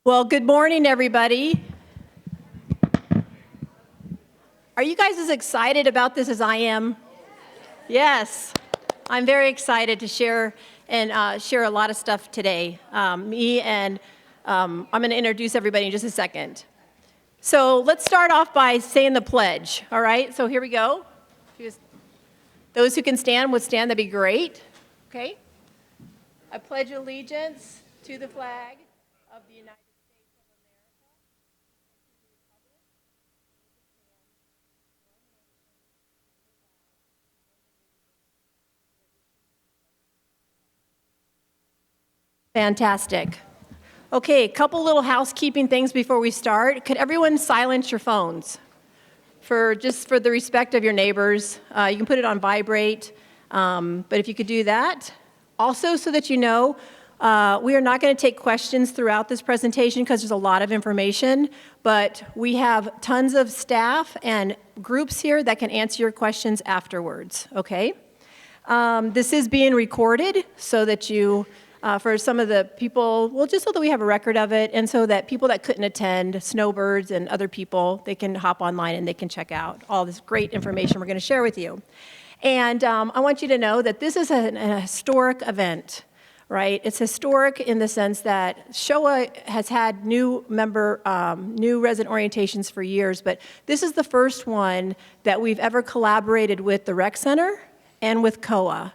Well, good morning, everybody. Are you guys as excited about this as I am? Yes. I'm very excited to share a lot of stuff today. I'm going to introduce everybody in just a second. So let's start off by saying the pledge, all right? So here we go. Those who can stand would stand, that'd be great. Okay? I pledge allegiance to the flag of the United States. Fantastic. Okay, a couple little housekeeping things before we start. Could everyone silence your phones? Just for the respect of your neighbors. You can put it on vibrate, but if you could do that. Also, so that you know, we are not going to take questions throughout this presentation because there's a lot of information, but we have tons of staff and groups here that can answer your questions afterwards, okay? This is being recorded so that you for some of the people, well, just so that we have a record of it, and so that people that couldn't attend, snowbirds and other people, they can hop online and they can check out all this great information we're going to share with you. And I want you to know that this is a historic event, right? It's historic in the sense that SCHOA has had new resident orientations for years, but this is the first one that we've ever collaborated with the Rec Center and with COA.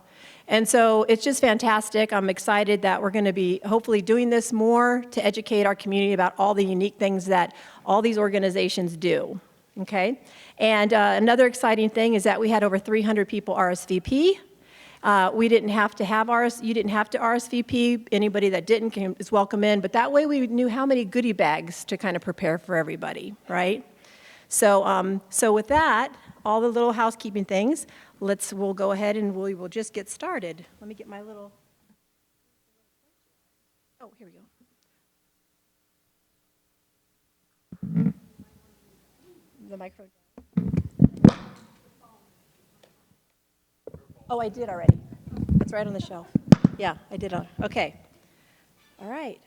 And so it's just fantastic. I'm excited that we're going to be hopefully doing this more to educate our community about all the unique things that all these organizations do, okay? And another exciting thing is that we had over 300 people RSVP. We didn't have to have you didn't have to RSVP. Anybody that didn't is welcome in, but that way we knew how many goodie bags to kind of prepare for everybody, right? So, so with that, all the little housekeeping things, we'll go ahead and we will just get started. Let me get my little, oh, here we go. The microphone. Oh, I did already. It's right on the shelf. Yeah, I did. Okay. All right.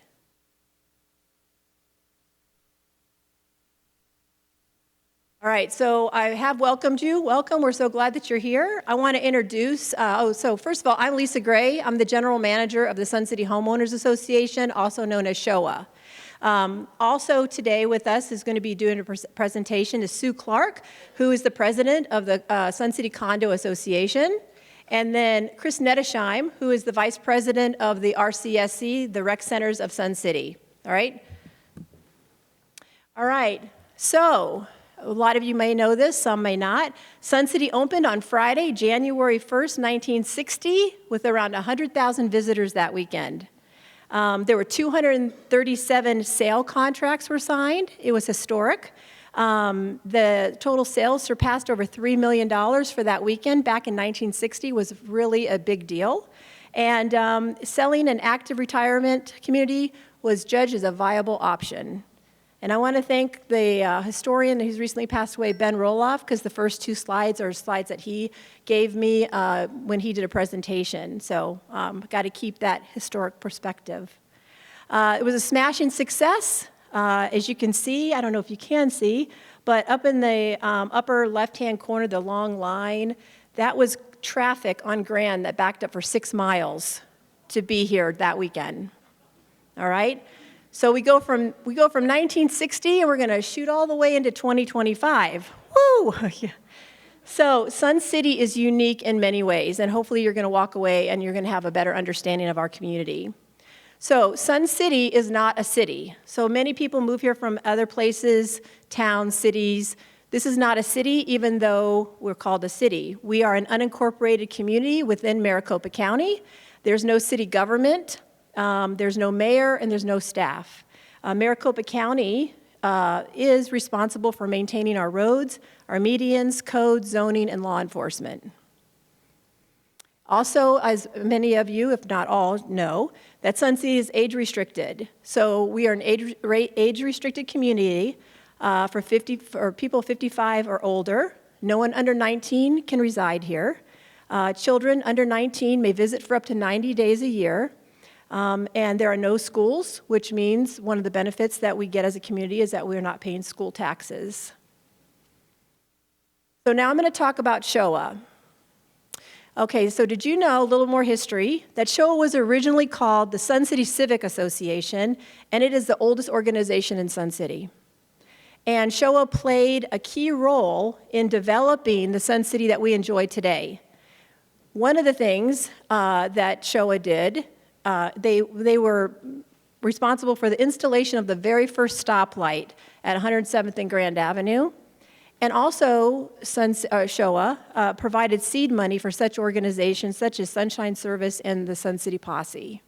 All right, so I have welcomed you. Welcome, we're so glad that you're here. I want to introduce, so first of all, I'm Lisa Gray. I'm the general manager of the Sun City Homeowners Association, also known as SCHOA. Also today with us is going to be doing a presentation is Sue Clark, who is the president of the Sun City Condo Association. And then Chris Nettesheim, who is the vice president of the RCSC, the Rec Centers of Sun City. All right? All right, so a lot of you may know this, some may not. Sun City opened on Friday, January 1st, 1960, with around 100,000 visitors that weekend. There were 237 sale contracts were signed. It was historic. The total sales surpassed over $3 million for that weekend back in 1960 was really a big deal. And selling an active retirement community was judged as a viable option. And I want to thank the historian who's recently passed away, Ben Roloff, because the first two slides are slides that he gave me when he did a presentation. So got to keep that historic perspective. It was a smashing success. As you can see, I don't know if you can see, but up in the upper left-hand corner, the long line, that was traffic on Grand that backed up for 6 miles to be here that weekend. All right? So we go from 1960 and we're going to shoot all the way into 2025. Woo! So Sun City is unique in many ways, and hopefully you're going to walk away and you're going to have a better understanding of our community. So Sun City is not a city. So many people move here from other places, towns, cities. This is not a city, even though we're called a city. We are an unincorporated community within Maricopa County. There's no city government. There's no mayor and there's no staff. Maricopa County is responsible for maintaining our roads, our medians, codes, zoning, and law enforcement. Also, as many of you, if not all, know, that Sun City is age restricted. So we are an age restricted community for people 55 or older. No one under 19 can reside here. Children under 19 may visit for up to 90 days a year. And there are no schools, which means one of the benefits that we get as a community is that we're not paying school taxes. So now I'm going to talk about SCHOA. Okay, so did you know, a little more history, that SCHOA was originally called the Sun City Civic Association, and it is the oldest organization in Sun City. And SCHOA played a key role in developing the Sun City that we enjoy today. One of the things that SCHOA did, they were responsible for the installation of the very first stoplight at 107th and Grand Avenue. And also, SCHOA provided seed money for such organizations such as Sunshine Service and the Sun City Posse.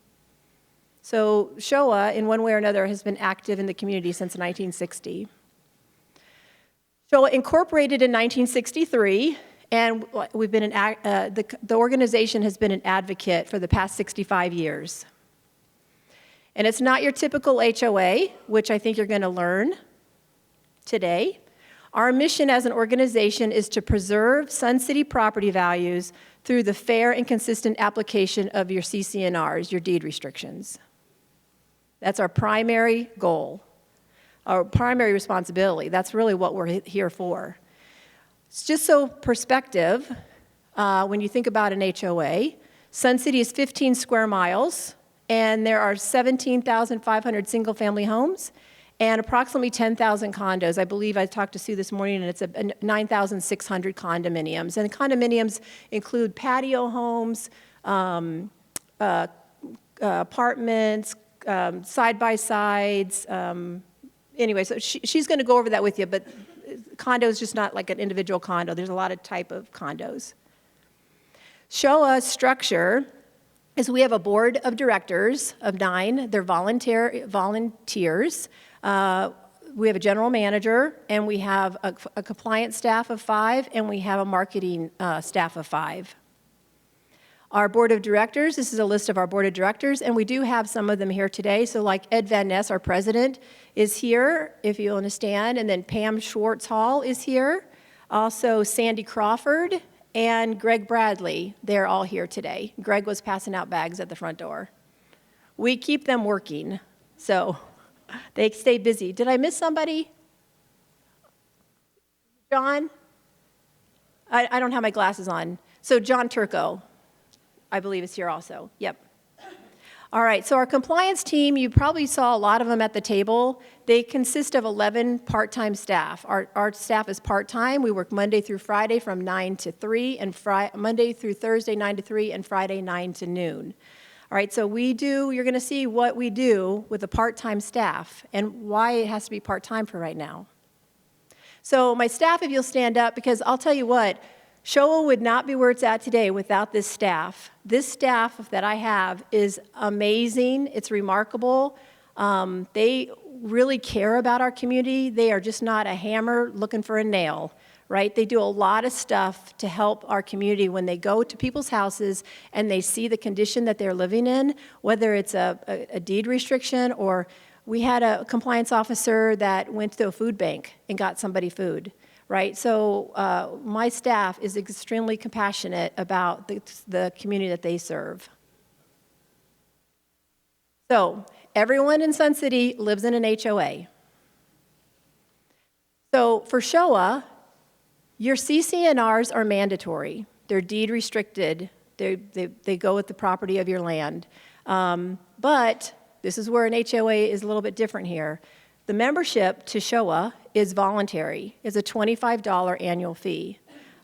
So SCHOA, in one way or another, has been active in the community since 1960. SCHOA incorporated in 1963, and we've been the organization has been an advocate for the past 65 years. And it's not your typical HOA, which I think you're going to learn today. Our mission as an organization is to preserve Sun City property values through the fair and consistent application of your CC&Rs, your deed restrictions. That's our primary goal, our primary responsibility. That's really what we're here for. It's just so perspective, when you think about an HOA, Sun City is 15 square miles, and there are 17,500 single-family homes, and approximately 10,000 condos. I believe I talked to Sue this morning, and it's 9,600 condominiums. And condominiums include patio homes, apartments, side-by-sides. Anyway, so she's going to go over that with you, but condo is just not like an individual condo. There's a lot of type of condos. SCHOA's structure is we have a board of directors of 9. They're volunteers. We have a general manager, and we have a compliance staff of 5, and we have a marketing staff of 5. Our board of directors, this is a list of our board of directors, and we do have some of them here today. So like Ed Van Ness, our president, is here, if you understand, and then Pam Schwartz-Hall is here. Also Sandy Crawford and Greg Bradley, they're all here today. Greg was passing out bags at the front door. We keep them working, so they stay busy. Did I miss somebody? John? I don't have my glasses on. So John Turco, I believe, is here also. Yep. All right, so our compliance team, you probably saw a lot of them at the table. They consist of 11 part-time staff. Our staff is part-time. We work Monday through Friday from 9 to 3, and Monday through Thursday 9 to 3, and Friday 9 to noon. All right, so you're going to see what we do with the part-time staff and why it has to be part-time for right now. So my staff, if you'll stand up, because I'll tell you what, SCHOA would not be where it's at today without this staff. This staff that I have is amazing. It's remarkable. They really care about our community. They are just not a hammer looking for a nail, right? They do a lot of stuff to help our community when they go to people's houses and they see the condition that they're living in, whether it's a deed restriction, or we had a compliance officer that went to a food bank and got somebody food. Right, so my staff is extremely compassionate about the community that they serve. So everyone in Sun City lives in an HOA. So for SCHOA, your CC&Rs are mandatory. They're deed restricted. They go with the property of your land. But this is where an HOA is a little bit different here. The membership to SCHOA is voluntary. It's a $25 annual fee.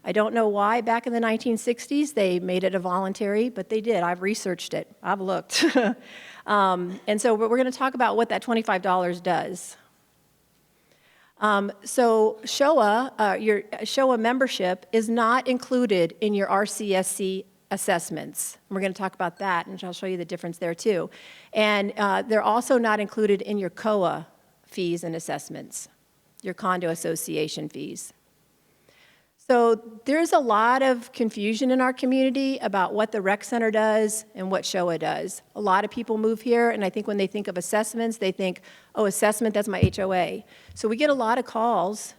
I don't know why back in the 1960s they made it a voluntary, but they did. I've researched it. I've looked. And so we're going to talk about what that $25 does. So SCHOA, your SCHOA membership is not included in your RCSC assessments. We're going to talk about that, and I'll show you the difference there too. And they're also not included in your COA fees and assessments, your Condo Association fees. So there's a lot of confusion in our community about what the rec center does and what SCHOA does. A lot of people move here, and I think when they think of assessments, they think, oh, assessment, that's my HOA. So we get a lot of calls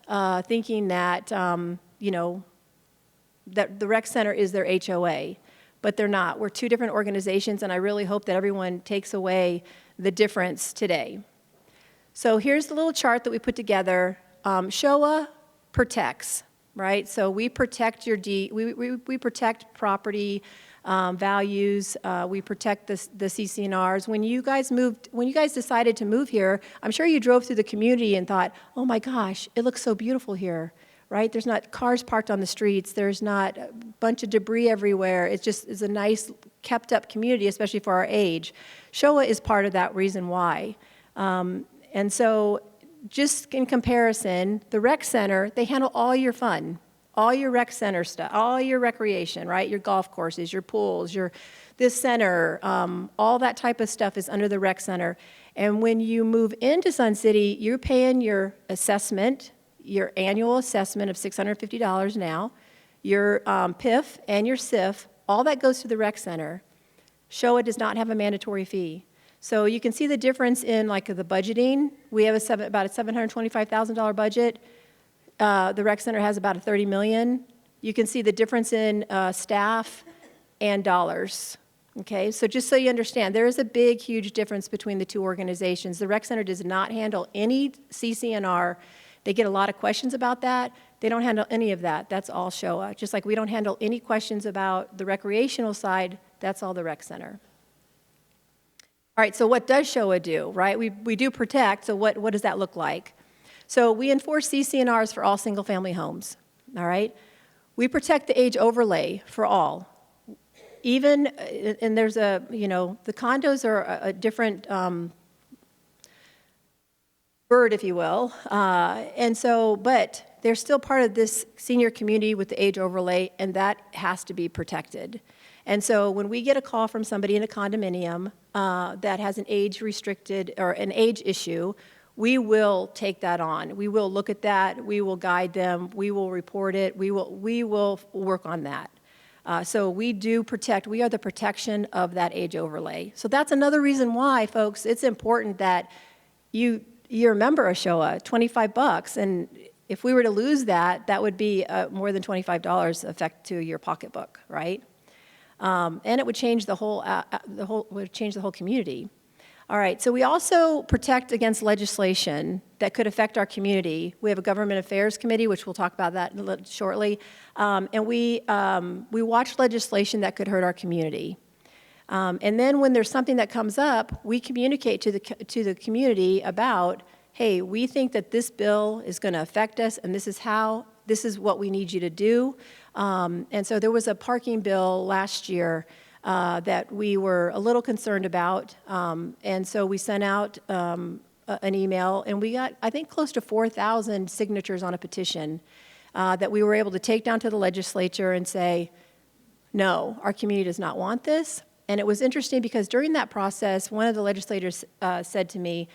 thinking that, that the rec center is their HOA. but they're not. We're two different organizations, and I really hope that everyone takes away the difference today. So here's the little chart that we put together. SCHOA protects, right? So we protect we protect property values. We protect the CC&Rs. When you guys decided to move here, I'm sure you drove through the community and thought, oh my gosh, it looks so beautiful here, right? There's not cars parked on the streets. There's not a bunch of debris everywhere. It just is a nice, kept up community, especially for our age. SCHOA is part of that reason why. And so just in comparison, the rec center, they handle all your fun, all your rec center stuff, all your recreation, right? Your golf courses, your pools, this center, all that type of stuff is under the rec center. And when you move into Sun City, you're paying your assessment, your annual assessment of $650 now, your PIF and your SIF, all that goes to the rec center. SCHOA does not have a mandatory fee. So you can see the difference in like the budgeting. We have about a $725,000 budget. The rec center has about a $30 million. You can see the difference in staff and dollars. Okay, so just so you understand, there is a big, huge difference between the two organizations. The rec center does not handle any CC&R. They get a lot of questions about that. They don't handle any of that. That's all SCHOA. Just like we don't handle any questions about the recreational side, that's all the rec center. All right, so what does SCHOA do, right? We do protect, so what does that look like? So we enforce CC&Rs for all single-family homes, all right? We protect the age overlay for all. Even, and there's the condos are a different bird, if you will, but they're still part of this senior community with the age overlay, and that has to be protected. And so when we get a call from somebody in a condominium that has an age restricted or an age issue, we will take that on. We will look at that. We will guide them. We will report it. We will work on that. So we do protect. We are the protection of that age overlay. So that's another reason why, folks, it's important that you're a member of SCHOA, $25, and if we were to lose that, that would be more than $25 effect to your pocketbook, right? And it would change the whole community. All right, so we also protect against legislation that could affect our community. We have a government affairs committee, which we'll talk about that shortly, and we watch legislation that could hurt our community. And then when there's something that comes up, we communicate to the community about, hey, we think that this bill is going to affect us, and this is what we need you to do. And so there was a parking bill last year that we were a little concerned about, and so we sent out an email, and we got, I think, close to 4,000 signatures on a petition that we were able to take down to the legislature and say, no, our community does not want this. And it was interesting because during that process, one of the legislators said to me,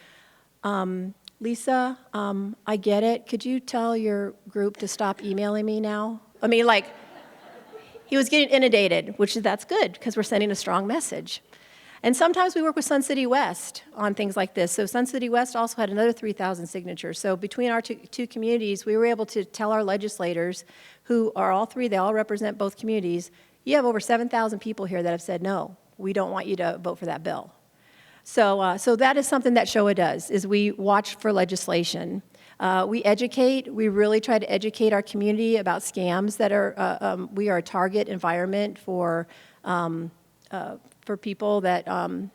Lisa, I get it. Could you tell your group to stop emailing me now? I mean, like, he was getting inundated, that's good because we're sending a strong message. And sometimes we work with Sun City West on things like this. So Sun City West also had another 3,000 signatures. So between our two communities, we were able to tell our legislators, who are all three, they all represent both communities, you have over 7,000 people here that have said, no, we don't want you to vote for that bill. So that is something that SCHOA does, is we watch for legislation. We educate. We really try to educate our community about scams that are, we are a target environment for people that want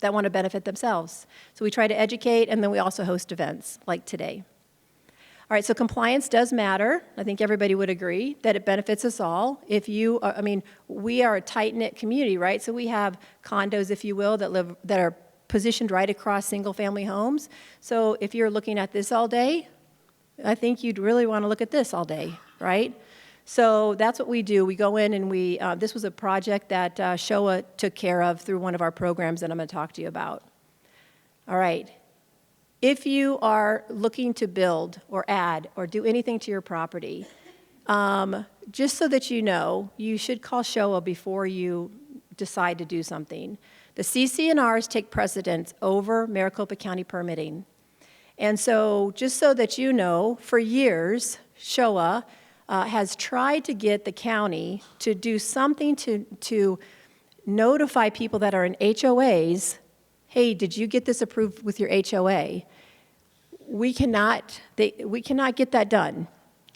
to benefit themselves. So we try to educate, and then we also host events like today. All right, so compliance does matter. I think everybody would agree that it benefits us all. We are a tight-knit community, right? So we have condos, if you will, that are positioned right across single-family homes. So if you're looking at this all day, I think you'd really want to look at this all day, right? So that's what we do. We go in and this was a project that SCHOA took care of through one of our programs that I'm going to talk to you about. All right. If you are looking to build or add or do anything to your property, just so that you know, you should call SCHOA before you decide to do something. The CC&Rs take precedence over Maricopa County permitting. And so just so that you know, for years, SCHOA has tried to get the county to do something to notify people that are in HOAs, hey, did you get this approved with your HOA? We cannot get that done.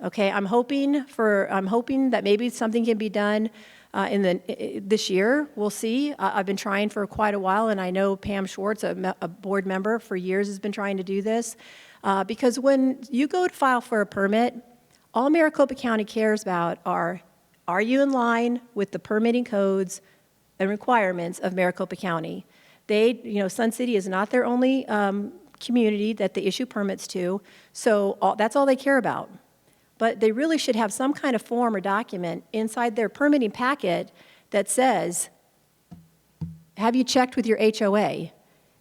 Okay, I'm hoping that maybe something can be done this year. We'll see. I've been trying for quite a while, and I know Pam Schwartz, a board member for years, has been trying to do this. Because when you go to file for a permit, all Maricopa County cares about are you in line with the permitting codes and requirements of Maricopa County? Sun City is not their only community that they issue permits to, so that's all they care about. But they really should have some kind of form or document inside their permitting packet that says, have you checked with your HOA?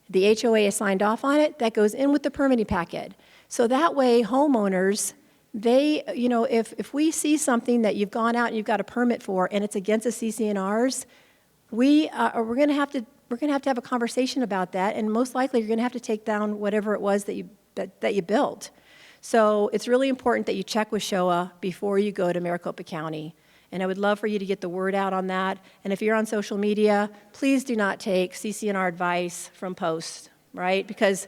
The HOA is signed off on it, that goes in with the permitting packet. So that way, homeowners, if we see something that you've gone out and you've got a permit for and it's against the CC&Rs, we're going to have to have a conversation about that, and most likely you're going to have to take down whatever it was that you built. So it's really important that you check with SCHOA before you go to Maricopa County. And I would love for you to get the word out on that. And if you're on social media, please do not take CC&R advice from posts, right? Because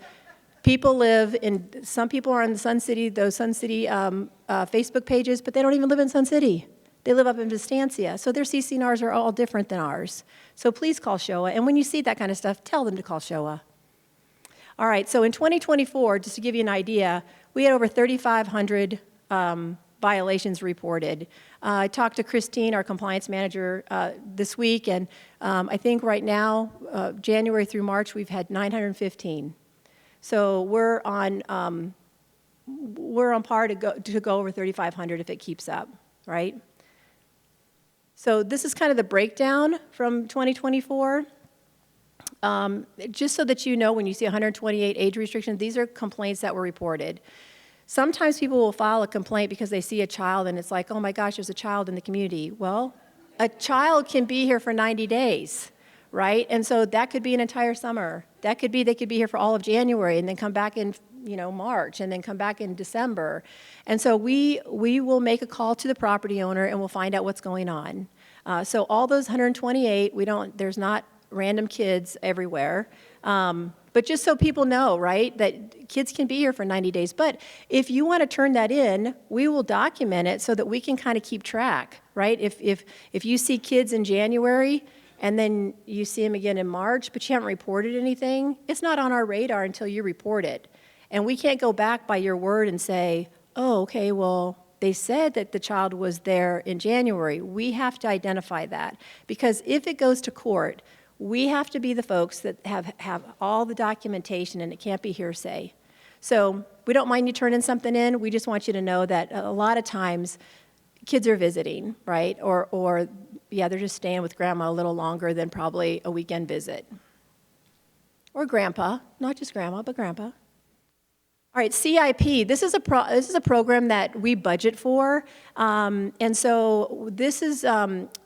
some people are on those Sun City Facebook pages, but they don't even live in Sun City. They live up in Vistancia. So their CC&Rs are all different than ours. So please call SCHOA. And when you see that kind of stuff, tell them to call SCHOA. All right, so in 2024, just to give you an idea, we had over 3,500 violations reported. I talked to Christine, our compliance manager, this week, and I think right now, January through March, we've had 915. So we're on par to go over 3,500 if it keeps up, right? So this is kind of the breakdown from 2024. Just so that you know, when you see 128 age restrictions, these are complaints that were reported. Sometimes people will file a complaint because they see a child and it's like, oh my gosh, there's a child in the community. Well, a child can be here for 90 days, right? And so that could be an entire summer. They could be here for all of January and then come back in March and then come back in December. And so we will make a call to the property owner and we'll find out what's going on. So all those 128, there's not random kids everywhere. But just so people know, right, that kids can be here for 90 days. But if you want to turn that in, we will document it so that we can kind of keep track, right? If you see kids in January and then you see them again in March, but you haven't reported anything, it's not on our radar until you report it. And we can't go back by your word and say, oh, okay, well, they said that the child was there in January. We have to identify that. Because if it goes to court, we have to be the folks that have all the documentation, and it can't be hearsay. So we don't mind you turning something in. We just want you to know that a lot of times kids are visiting, right? Or they're just staying with grandma a little longer than probably a weekend visit. Or grandpa, not just grandma, but grandpa. All right, CIP, this is a program that we budget for. And so this is,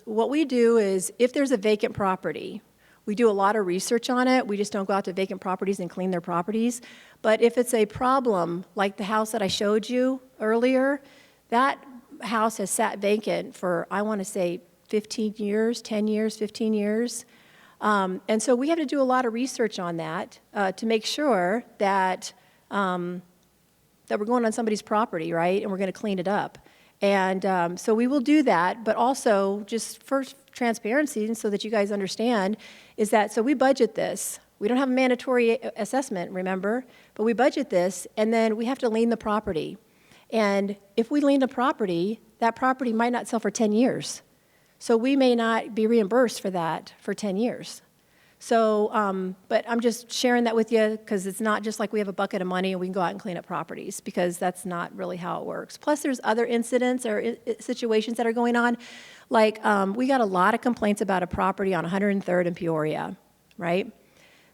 what we do is if there's a vacant property, we do a lot of research on it. We just don't go out to vacant properties and clean their properties. But if it's a problem, like the house that I showed you earlier, that house has sat vacant for, I want to say, 15 years, 10 years, 15 years. And so we have to do a lot of research on that to make sure that we're going on somebody's property, right? And we're going to clean it up. And so we will do that, but also just for transparency and so that you guys understand is that, so we budget this. We don't have a mandatory assessment, remember, but we budget this, and then we have to lien the property. And if we lien the property, that property might not sell for 10 years. So we may not be reimbursed for that for 10 years. So, but I'm just sharing that with you because it's not just like we have a bucket of money and we can go out and clean up properties, because that's not really how it works. Plus, there's other incidents or situations that are going on. Like, we got a lot of complaints about a property on 103rd in Peoria, right?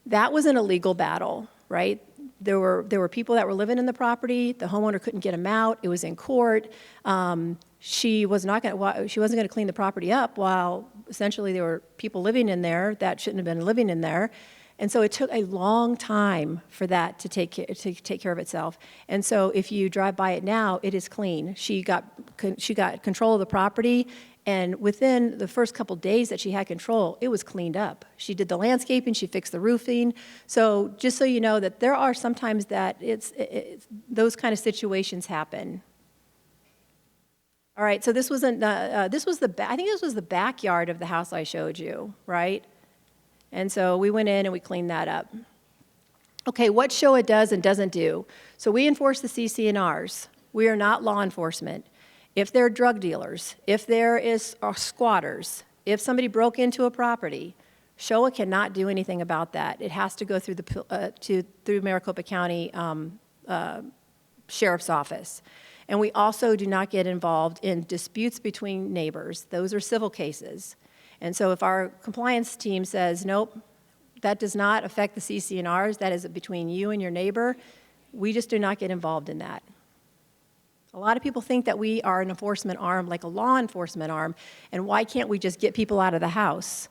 That was an illegal battle, right? There were people that were living in the property. The homeowner couldn't get them out. It was in court. She wasn't going to clean the property up while essentially there were people living in there that shouldn't have been living in there. And so it took a long time for that to take care of itself. And so if you drive by it now, it is clean. She got control of the property, and within the first couple days that she had control, it was cleaned up. She did the landscaping, she fixed the roofing. So just so you know that there are sometimes that those kind of situations happen. All right, so this was I think this was the backyard of the house I showed you, right? And so we went in and we cleaned that up. Okay, what SCHOA does and doesn't do. So we enforce the CC&Rs. We are not law enforcement. If there are drug dealers, if there are squatters, if somebody broke into a property, SCHOA cannot do anything about that. It has to go through through Maricopa County Sheriff's Office. And we also do not get involved in disputes between neighbors. Those are civil cases. And so if our compliance team says, nope, that does not affect the CC&Rs, that is between you and your neighbor, we just do not get involved in that. A lot of people think that we are an enforcement arm, like a law enforcement arm, and why can't we just get people out of the house?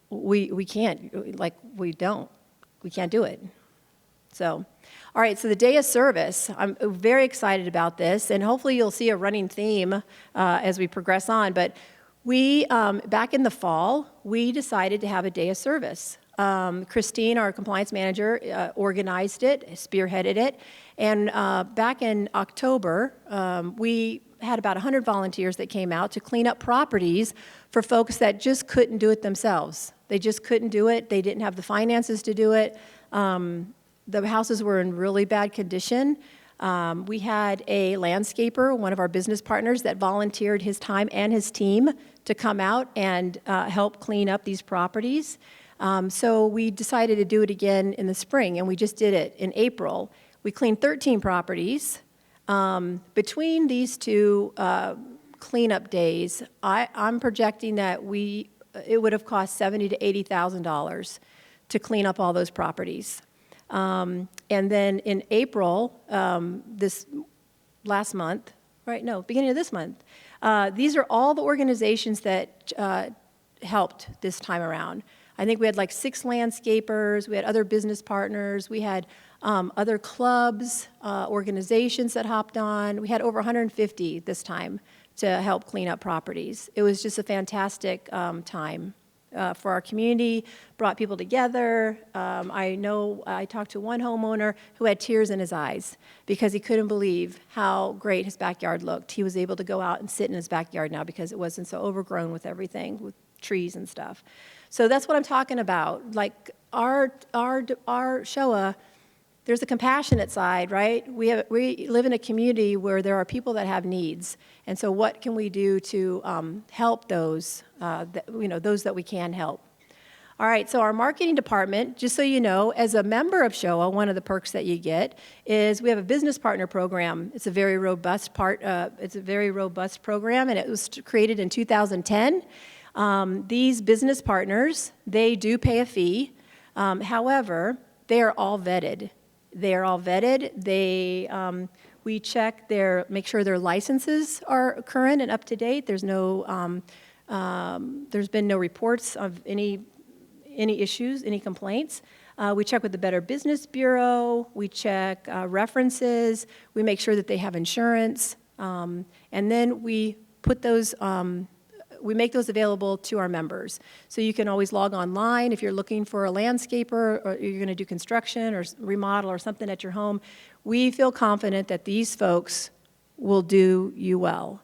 We can't, like we don't. We can't do it. So, all right, so the day of service, I'm very excited about this, and hopefully you'll see a running theme as we progress on, but we, back in the fall, we decided to have a day of service. Christine, our compliance manager, organized it, spearheaded it, and back in October, we had about 100 volunteers that came out to clean up properties for folks that just couldn't do it themselves. They just couldn't do it. They didn't have the finances to do it. The houses were in really bad condition. We had a landscaper, one of our business partners, that volunteered his time and his team to come out and help clean up these properties. So we decided to do it again in the spring, and we just did it in April. We cleaned 13 properties. Between these two cleanup days, I'm projecting that it would have cost $70,000 to $80,000 to clean up all those properties. And then in April, this last month, beginning of this month, these are all the organizations that helped this time around. I think we had like 6 landscapers, we had other business partners, we had other clubs, organizations that hopped on. We had over 150 this time to help clean up properties. It was just a fantastic time for our community, brought people together. I know I talked to one homeowner who had tears in his eyes because he couldn't believe how great his backyard looked. He was able to go out and sit in his backyard now because it wasn't so overgrown with everything, with trees and stuff. So that's what I'm talking about. Like our SCHOA, there's a compassionate side, right? We live in a community where there are people that have needs, and so what can we do to help those, those that we can help? All right, so our marketing department, just so you know, as a member of SCHOA, one of the perks that you get is we have a business partner program. It's a very robust program, and it was created in 2010. These business partners, they do pay a fee. However, they are all vetted. We check make sure their licenses are current and up to date. There's been no reports of any issues, any complaints. We check with the Better Business Bureau. We check references. We make sure that they have insurance. And then we put those, we make those available to our members. So you can always log online if you're looking for a landscaper or you're going to do construction or remodel or something at your home. We feel confident that these folks will do you well.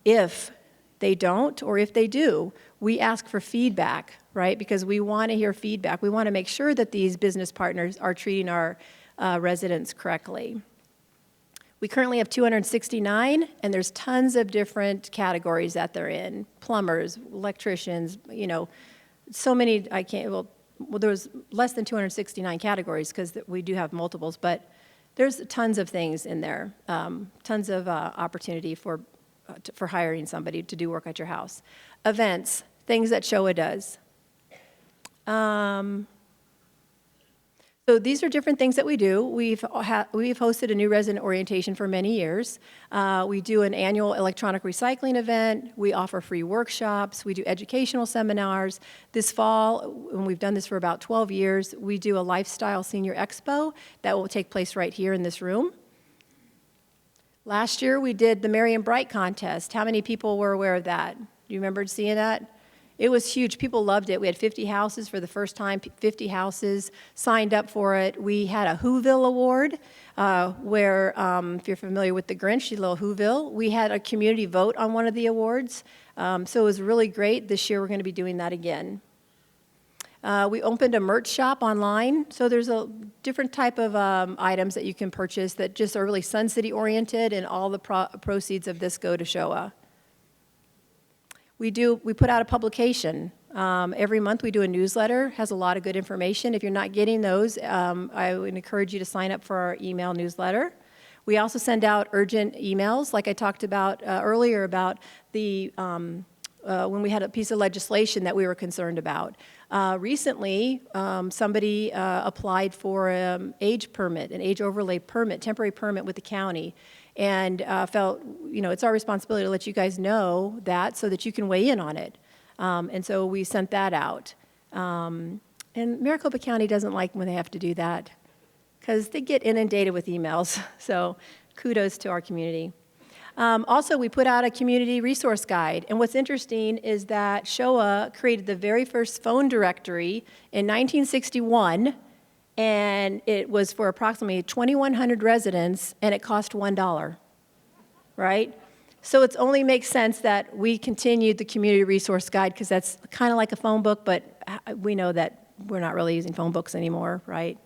If they don't, or if they do, we ask for feedback, right? Because we want to hear feedback. We want to make sure that these business partners are treating our residents correctly. We currently have 269, and there's tons of different categories that they're in. Plumbers, electricians, so many, there's less than 269 categories because we do have multiples, but there's tons of things in there, tons of opportunity for hiring somebody to do work at your house. Events, things that SCHOA does. So these are different things that we do. We've hosted a new resident orientation for many years. We do an annual electronic recycling event. We offer free workshops. We do educational seminars. This fall, and we've done this for about 12 years, we do a lifestyle senior expo that will take place right here in this room. Last year, we did the Merry and Bright contest. How many people were aware of that? Do you remember seeing that? It was huge. People loved it. We had 50 houses for the first time. 50 houses signed up for it. We had a Whoville Award, where, if you're familiar with the Grinch, the little Whoville, we had a community vote on one of the awards. So it was really great. This year, we're going to be doing that again. We opened a merch shop online. So there's a different type of items that you can purchase that just are really Sun City oriented, and all the proceeds of this go to SCHOA. We put out a publication. Every month we do a newsletter, has a lot of good information. If you're not getting those, I would encourage you to sign up for our email newsletter. We also send out urgent emails, like I talked about earlier about the, when we had a piece of legislation that we were concerned about. Recently, somebody applied for an age permit, an age overlay permit, temporary permit with the county. And felt, it's our responsibility to let you guys know that so that you can weigh in on it. And so we sent that out. And Maricopa County doesn't like when they have to do that because they get inundated with emails. So kudos to our community. Also, we put out a community resource guide. And what's interesting is that SCHOA created the very first phone directory in 1961. And it was for approximately 2,100 residents, and it cost $1, right? So it only makes sense that we continued the community resource guide, because that's kind of like a phone book, but we know that we're not really using phone books anymore, right?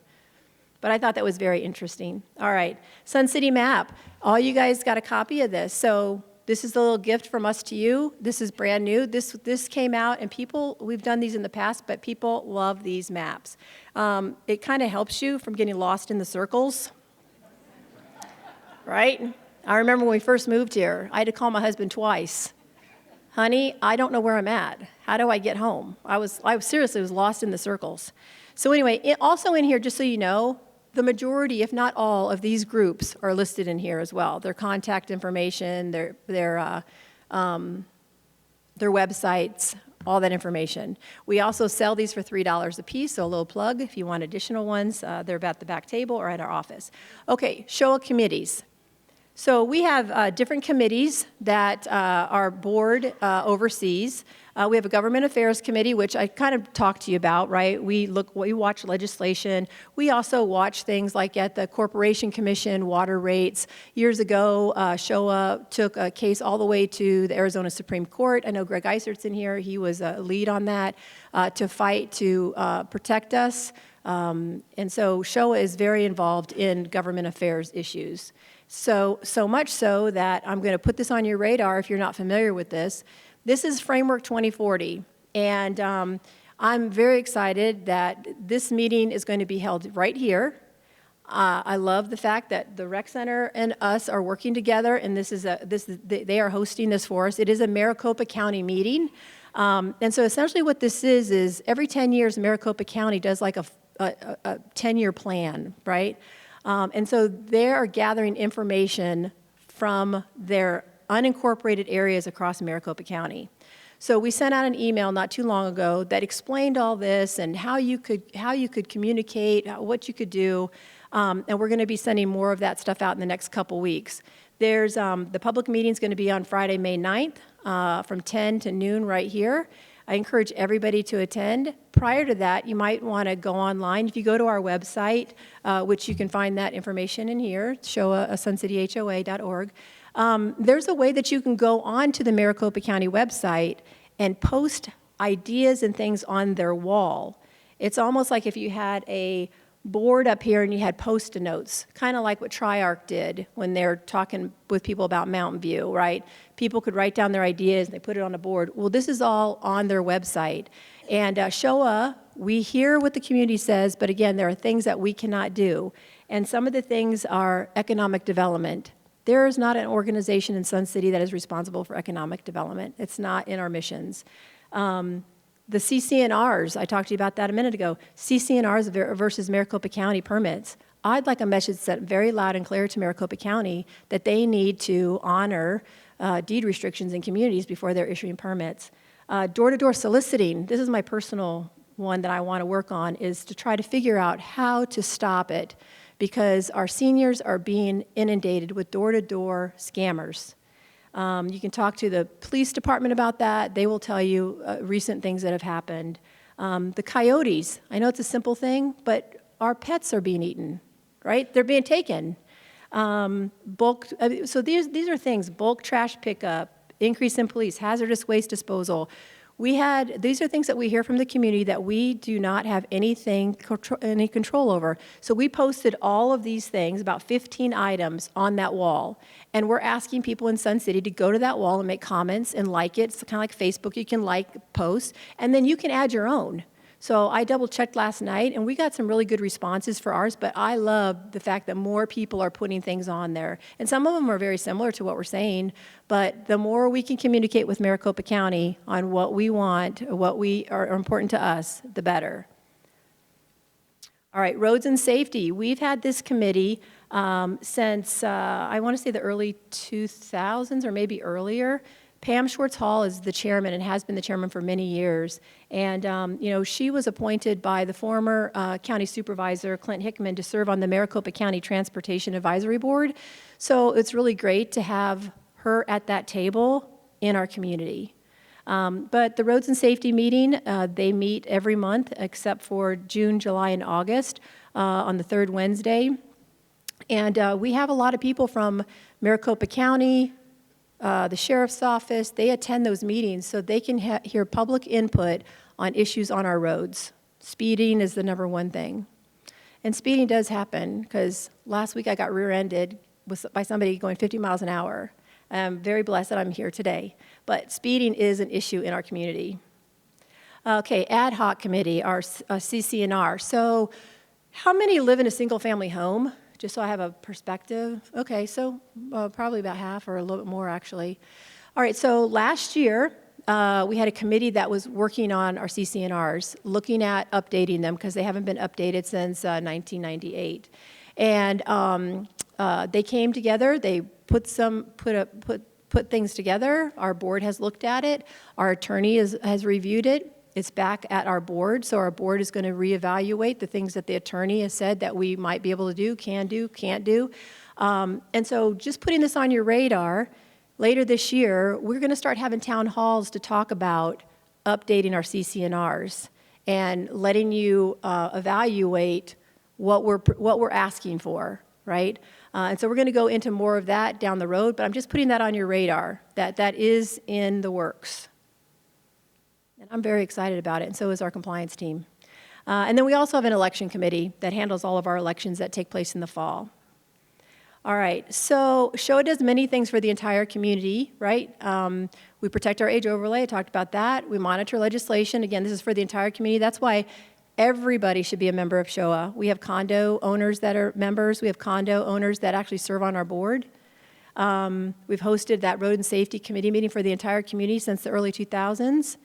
But I thought that was very interesting. All right, Sun City map. All you guys got a copy of this. So this is a little gift from us to you. This is brand new. This came out, and we've done these in the past, but people love these maps. It kind of helps you from getting lost in the circles, right? I remember when we first moved here, I had to call my husband twice. Honey, I don't know where I'm at. How do I get home? I seriously was lost in the circles. So anyway, also in here, just so you know, the majority, if not all, of these groups are listed in here as well. Their contact information, their websites, all that information. We also sell these for $3 a piece, so a little plug if you want additional ones. They're at the back table or at our office. Okay, SCHOA committees. So we have different committees that our board oversees. We have a government affairs committee, which I kind of talked to you about, right? We watch legislation. We also watch things like at the Corporation Commission, water rates. Years ago, SCHOA took a case all the way to the Arizona Supreme Court. I know Greg Eisert's in here. He was a lead on that to fight to protect us. And so SCHOA is very involved in government affairs issues. So much so that I'm going to put this on your radar if you're not familiar with this. This is Framework 2040, and I'm very excited that this meeting is going to be held right here. I love the fact that the Rec Center and us are working together, and they are hosting this for us. It is a Maricopa County meeting, and so essentially what this is every 10 years Maricopa County does like a 10-year plan, right? And so they are gathering information from their unincorporated areas across Maricopa County. So we sent out an email not too long ago that explained all this and how you could communicate, what you could do, and we're going to be sending more of that stuff out in the next couple weeks. There's the public meeting is going to be on Friday, May 9th, from 10 to noon right here. I encourage everybody to attend. Prior to that, you might want to go online. If you go to our website, which you can find that information in here, suncithyhoa.org, there's a way that you can go on to the Maricopa County website and post ideas and things on their wall. It's almost like if you had a board up here and you had Post-it notes, kind of like what Triarch did when they're talking with people about Mountain View, right? People could write down their ideas and they put it on a board. Well, this is all on their website. And SCHOA, we hear what the community says, but again, there are things that we cannot do. And some of the things are economic development. There is not an organization in Sun City that is responsible for economic development. It's not in our missions. The CCNRs, I talked to you about that a minute ago, CCNRs versus Maricopa County permits. I'd like a message set very loud and clear to Maricopa County that they need to honor deed restrictions in communities before they're issuing permits. Door-to-door soliciting, this is my personal one that I want to work on, is to try to figure out how to stop it, because our seniors are being inundated with door-to-door scammers. You can talk to the police department about that. They will tell you recent things that have happened. The coyotes, I know it's a simple thing, but our pets are being eaten, right? They're being taken. So these are things: bulk trash pickup, increase in police, hazardous waste disposal. These are things that we hear from the community that we do not have any control over. So we posted all of these things, about 15 items, on that wall. And we're asking people in Sun City to go to that wall and make comments and like it. It's kind of like Facebook. You can like posts, and then you can add your own. So I double-checked last night, and we got some really good responses for ours, but I love the fact that more people are putting things on there. And some of them are very similar to what we're saying, but the more we can communicate with Maricopa County on what we want, what are important to us, the better. All right, roads and safety. We've had this committee since, I want to say the early 2000s or maybe earlier. Pam Schwartz-Hall is the chairman and has been the chairman for many years. And, she was appointed by the former county supervisor, Clint Hickman, to serve on the Maricopa County Transportation Advisory Board. So it's really great to have her at that table in our community. But the roads and safety meeting, they meet every month except for June, July, and August on the third Wednesday. And we have a lot of people from Maricopa County, the sheriff's office. They attend those meetings so they can hear public input on issues on our roads. Speeding is the number one thing. And speeding does happen, because last week I got rear-ended by somebody going 50 miles an hour. I'm very blessed that I'm here today. But speeding is an issue in our community. Okay, ad hoc committee, our CCNR. So how many live in a single-family home? Just so I have a perspective. Okay, so probably about half or a little bit more, actually. All right, so last year, we had a committee that was working on our CCNRs, looking at updating them, because they haven't been updated since 1998. And they came together, they put things together. Our board has looked at it. Our attorney has reviewed it. It's back at our board, so our board is going to reevaluate the things that the attorney has said that we might be able to do, can do, can't do. And so just putting this on your radar, later this year, we're going to start having town halls to talk about updating our CCNRs and letting you evaluate what we're asking for, right? And so we're going to go into more of that down the road, but I'm just putting that on your radar, that is in the works. And I'm very excited about it, and so is our compliance team. And then we also have an election committee that handles all of our elections that take place in the fall. All right, so SCHOA does many things for the entire community, right? We protect our age overlay, I talked about that. We monitor legislation. Again, this is for the entire community. That's why everybody should be a member of SCHOA. We have condo owners that are members. We have condo owners that actually serve on our board. We've hosted that road and safety committee meeting for the entire community since the early 2000s.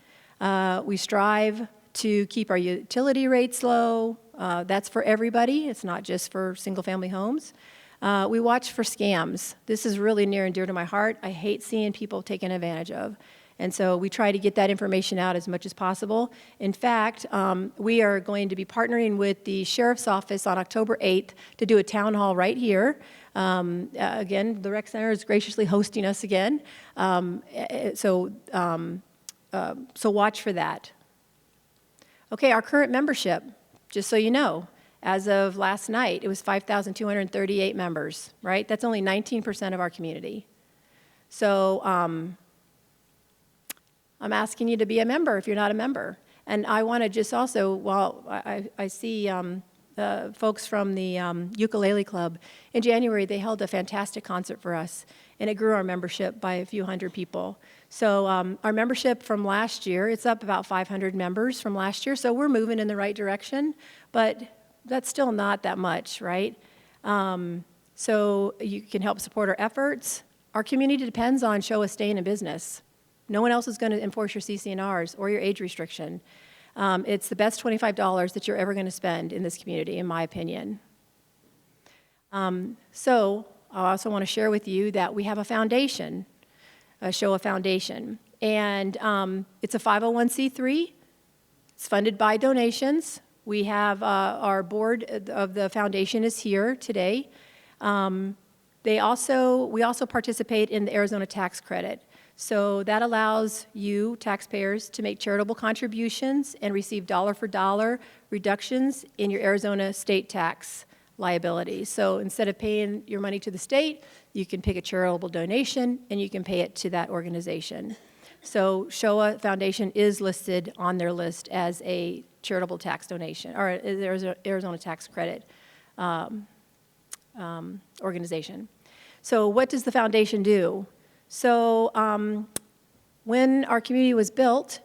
We strive to keep our utility rates low. That's for everybody. It's not just for single-family homes. We watch for scams. This is really near and dear to my heart. I hate seeing people taken advantage of. And so we try to get that information out as much as possible. In fact, we are going to be partnering with the Sheriff's Office on October 8th to do a town hall right here. Again, the Rec Center is graciously hosting us again. So watch for that. Okay, our current membership, just so you know, as of last night, it was 5,238 members, right? That's only 19% of our community. So I'm asking you to be a member if you're not a member. And I want to just also, I see folks from the Ukulele Club. In January, they held a fantastic concert for us, and it grew our membership by a few hundred people. So our membership from last year, it's up about 500 members from last year, so we're moving in the right direction, but that's still not that much, right? So you can help support our efforts. Our community depends on SCHOA staying in business. No one else is going to enforce your CC&Rs or your age restriction. It's the best $25 that you're ever going to spend in this community, in my opinion. So I also want to share with you that we have a foundation, a SCHOA foundation, and it's a 501c3. It's funded by donations. We have our board of the foundation is here today. We also participate in the Arizona tax credit. So that allows you, taxpayers, to make charitable contributions and receive dollar-for-dollar reductions in your Arizona state tax liability. So instead of paying your money to the state, you can pick a charitable donation and you can pay it to that organization. So SCHOA Foundation is listed on their list as a charitable tax donation, or Arizona tax credit organization. So what does the foundation do? So when our community was built,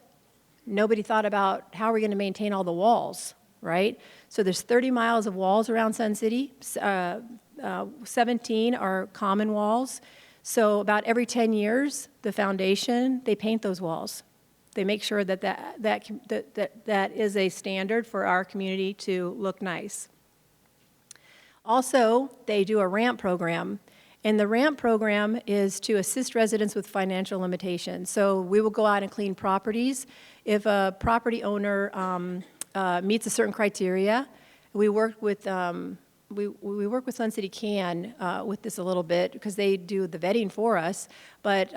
nobody thought about how we're going to maintain all the walls, right? So there's 30 miles of walls around Sun City. 17 are common walls. So about every 10 years, the foundation, they paint those walls. They make sure that that is a standard for our community to look nice. Also, they do a ramp program. And the ramp program is to assist residents with financial limitations. So we will go out and clean properties. If a property owner meets a certain criteria, we work with we work with Sun City Can with this a little bit because they do the vetting for us. But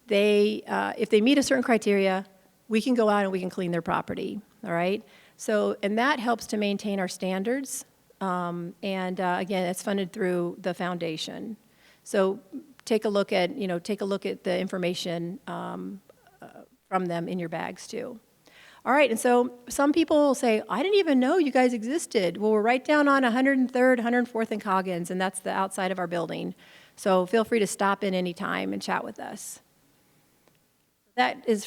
if they meet a certain criteria, we can go out and we can clean their property. All right. So and that helps to maintain our standards. Again, it's funded through the foundation. So take a look at the information from them in your bags too. All right, and so some people will say, I didn't even know you guys existed. Well, we're right down on 103rd, 104th and Coggins, and that's the outside of our building. So feel free to stop in any time and chat with us. That is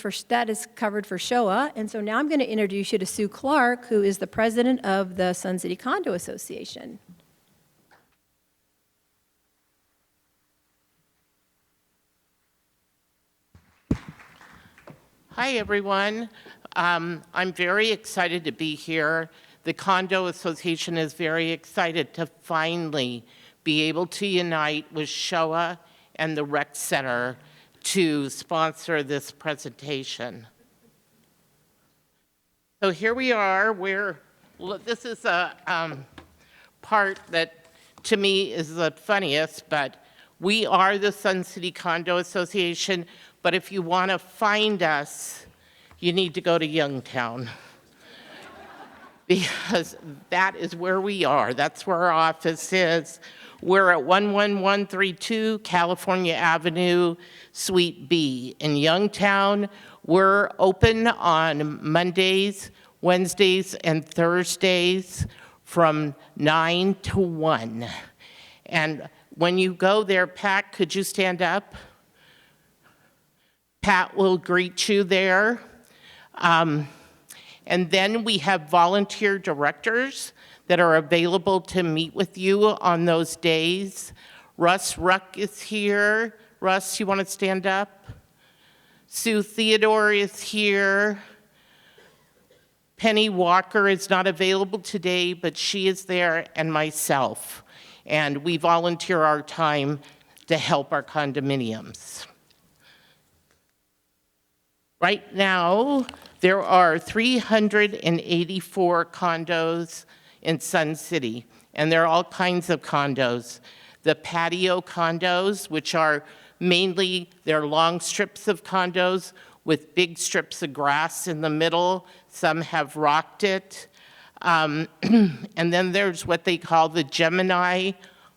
covered for SCHOA, and so now I'm going to introduce you to Sue Clark, who is the president of the Sun City Condo Association. Hi, everyone. I'm very excited to be here. The Condo Association is very excited to finally be able to unite with SCHOA and the Rec Center to sponsor this presentation. So here we are. This is a part that to me is the funniest, but we are the Sun City Condo Association. But if you want to find us, you need to go to Youngtown because that is where we are. That's where our office is. We're at 11132 California Avenue, Suite B in Youngtown. We're open on Mondays, Wednesdays, and Thursdays from 9 to 1. And when you go there, Pat, could you stand up? Pat will greet you there. And then we have volunteer directors that are available to meet with you on those days. Russ Ruck is here. Russ, you want to stand up? Sue Theodore is here. Penny Walker is not available today, but she is there, and myself. And we volunteer our time to help our condominiums. Right now, there are 384 condos in Sun City, and there are all kinds of condos. The patio condos, which are mainly, they're long strips of condos with big strips of grass in the middle. Some have rocked it. And then there's what they call the Gemini,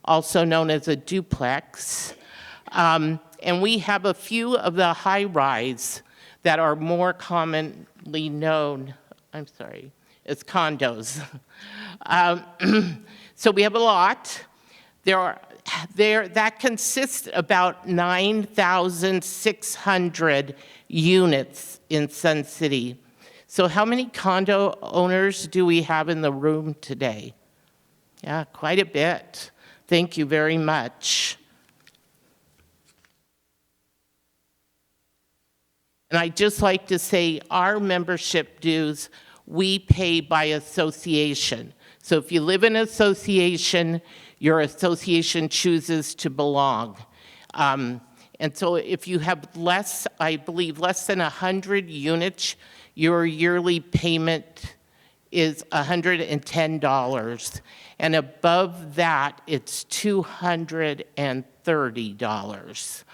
also known as a duplex. And we have a few of the high-rise that are more commonly known, as condos. So we have a lot. That consists about 9,600 units in Sun City. So how many condo owners do we have in the room today? Yeah, quite a bit. Thank you very much. And I'd just like to say our membership dues, we pay by association. So if you live in an association, your association chooses to belong. And so if you have less, I believe, less than 100 units, your yearly payment is $110. And above that, it's $230.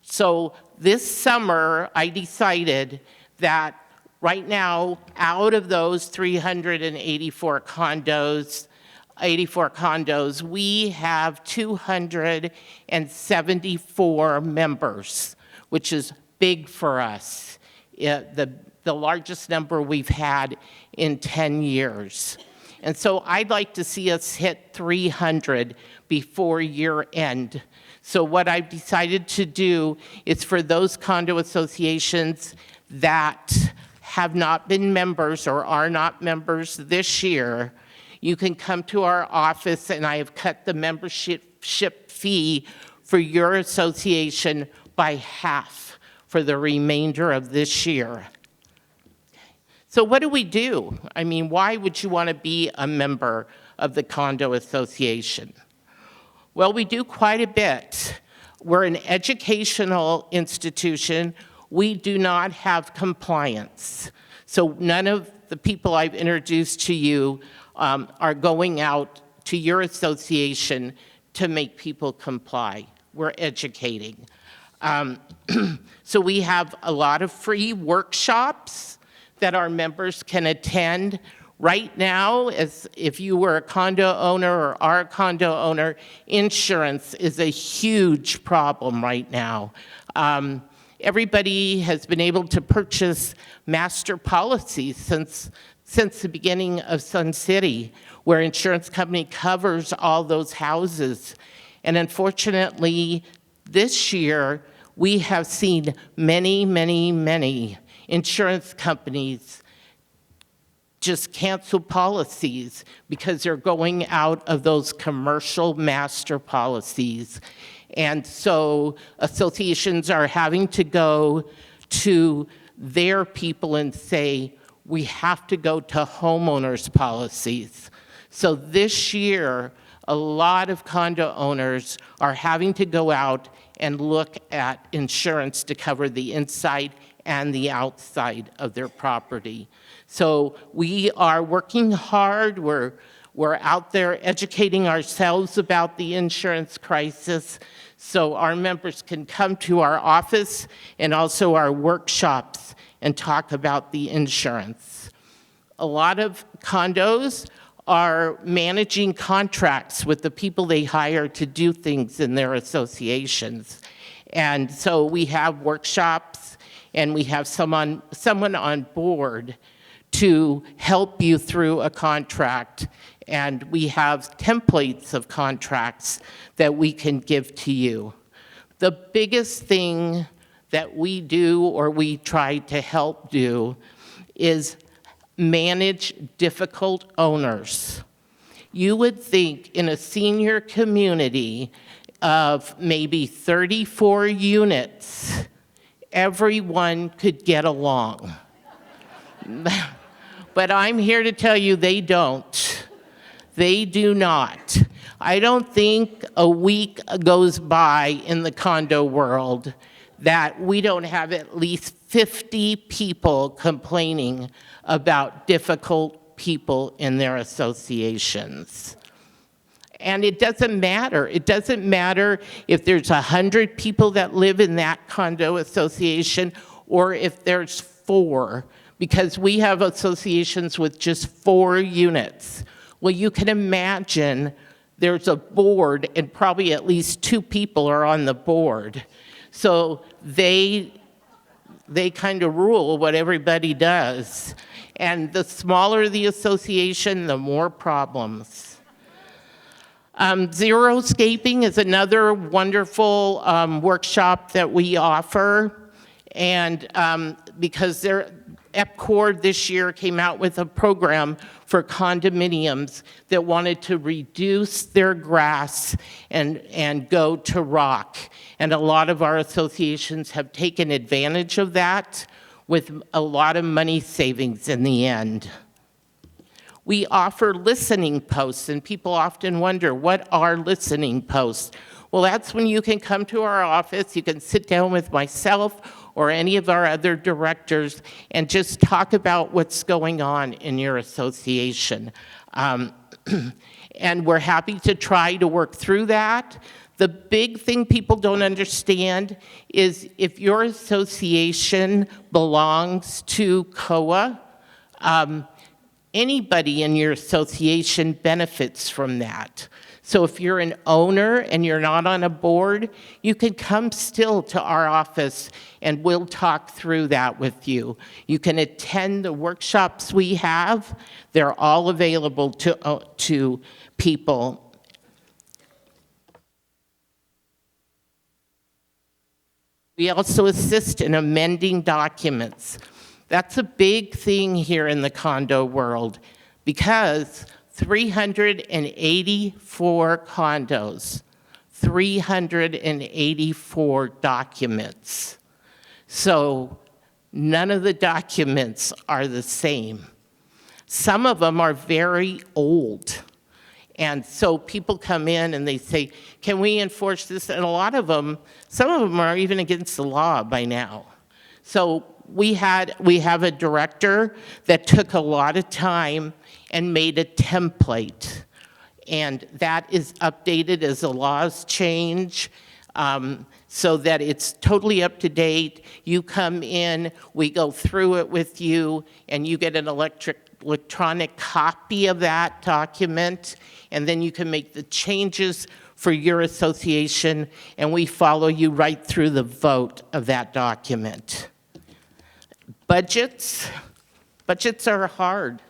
So this summer, I decided that right now, out of those 384 condos, we have 274 members, which is big for us. The largest number we've had in 10 years. And so I'd like to see us hit 300 before year end. So what I've decided to do is for those condo associations that have not been members or are not members this year, you can come to our office, and I have cut the membership fee for your association by half for the remainder of this year. So what do we do? I mean, why would you want to be a member of the Condo Association? Well, we do quite a bit. We're an educational institution. We do not have compliance. So none of the people I've introduced to you are going out to your association to make people comply. We're educating. So we have a lot of free workshops that our members can attend. Right now, if you were a condo owner or are a condo owner, insurance is a huge problem right now. Everybody has been able to purchase master policies since the beginning of Sun City, where insurance company covers all those houses. And unfortunately, this year, we have seen many, many, many insurance companies just cancel policies because they're going out of those commercial master policies. And so associations are having to go to their people and say, we have to go to homeowners policies. So this year, a lot of condo owners are having to go out and look at insurance to cover the inside and the outside of their property. So we are working hard. We're out there educating ourselves about the insurance crisis so our members can come to our office and also our workshops and talk about the insurance. A lot of condos are managing contracts with the people they hire to do things in their associations. And so we have workshops and we have someone on board to help you through a contract. And we have templates of contracts that we can give to you. The biggest thing that we do or we try to help do is manage difficult owners. You would think in a senior community of maybe 34 units, everyone could get along. But I'm here to tell you they don't. They do not. I don't think a week goes by in the condo world that we don't have at least 50 people complaining about difficult people in their associations. And it doesn't matter. It doesn't matter if there's 100 people that live in that condo association or if there's 4, because we have associations with just 4 units. Well, you can imagine there's a board and probably at least 2 people are on the board. So they kind of rule what everybody does. And the smaller the association, the more problems. Xeriscaping is another wonderful workshop that we offer. And because EPCOR this year came out with a program for condominiums that wanted to reduce their grass and go to rock. And a lot of our associations have taken advantage of that. with a lot of money savings in the end. We offer listening posts, and people often wonder, what are listening posts? Well, that's when you can come to our office, you can sit down with myself or any of our other directors and just talk about what's going on in your association. And we're happy to try to work through that. The big thing people don't understand is if your association belongs to SCHOA, anybody in your association benefits from that. So if you're an owner and you're not on a board, you can come still to our office and we'll talk through that with you. You can attend the workshops we have. They're all available to people. We also assist in amending documents. That's a big thing here in the condo world because 384 condos, 384 documents. So none of the documents are the same. Some of them are very old. And so people come in and they say, can we enforce this? And a lot of them, some of them are even against the law by now. So we have a director that took a lot of time and made a template. And that is updated as the laws change so that it's totally up to date. You come in, we go through it with you, and you get an electronic copy of that document, and then you can make the changes for your association, and we follow you right through the vote of that document. Budgets are hard.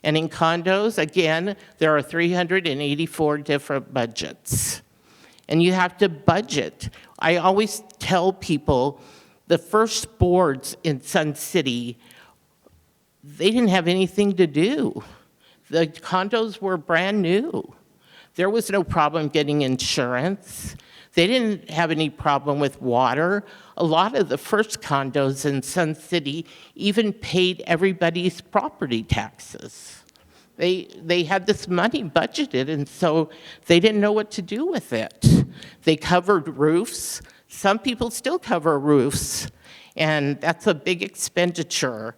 And in condos, again, there are 384 different budgets. And you have to budget. I always tell people the first boards in Sun City, they didn't have anything to do. The condos were brand new. There was no problem getting insurance. They didn't have any problem with water. A lot of the first condos in Sun City even paid everybody's property taxes. They had this money budgeted, and so they didn't know what to do with it. They covered roofs. Some people still cover roofs, and that's a big expenditure.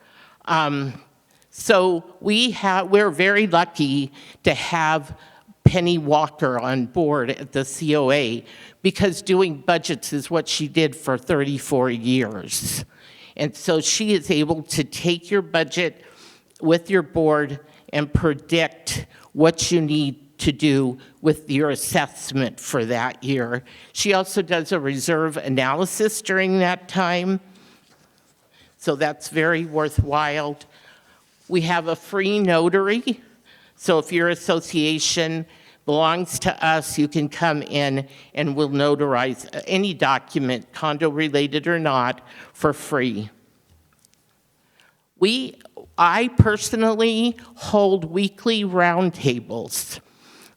So we're very lucky to have Penny Walker on board at the COA because doing budgets is what she did for 34 years. And so she is able to take your budget with your board and predict what you need to do with your assessment for that year. She also does a reserve analysis during that time, so that's very worthwhile. We have a free notary, so if your association belongs to us, you can come in and we'll notarize any document, condo related or not, for free. I personally hold weekly roundtables.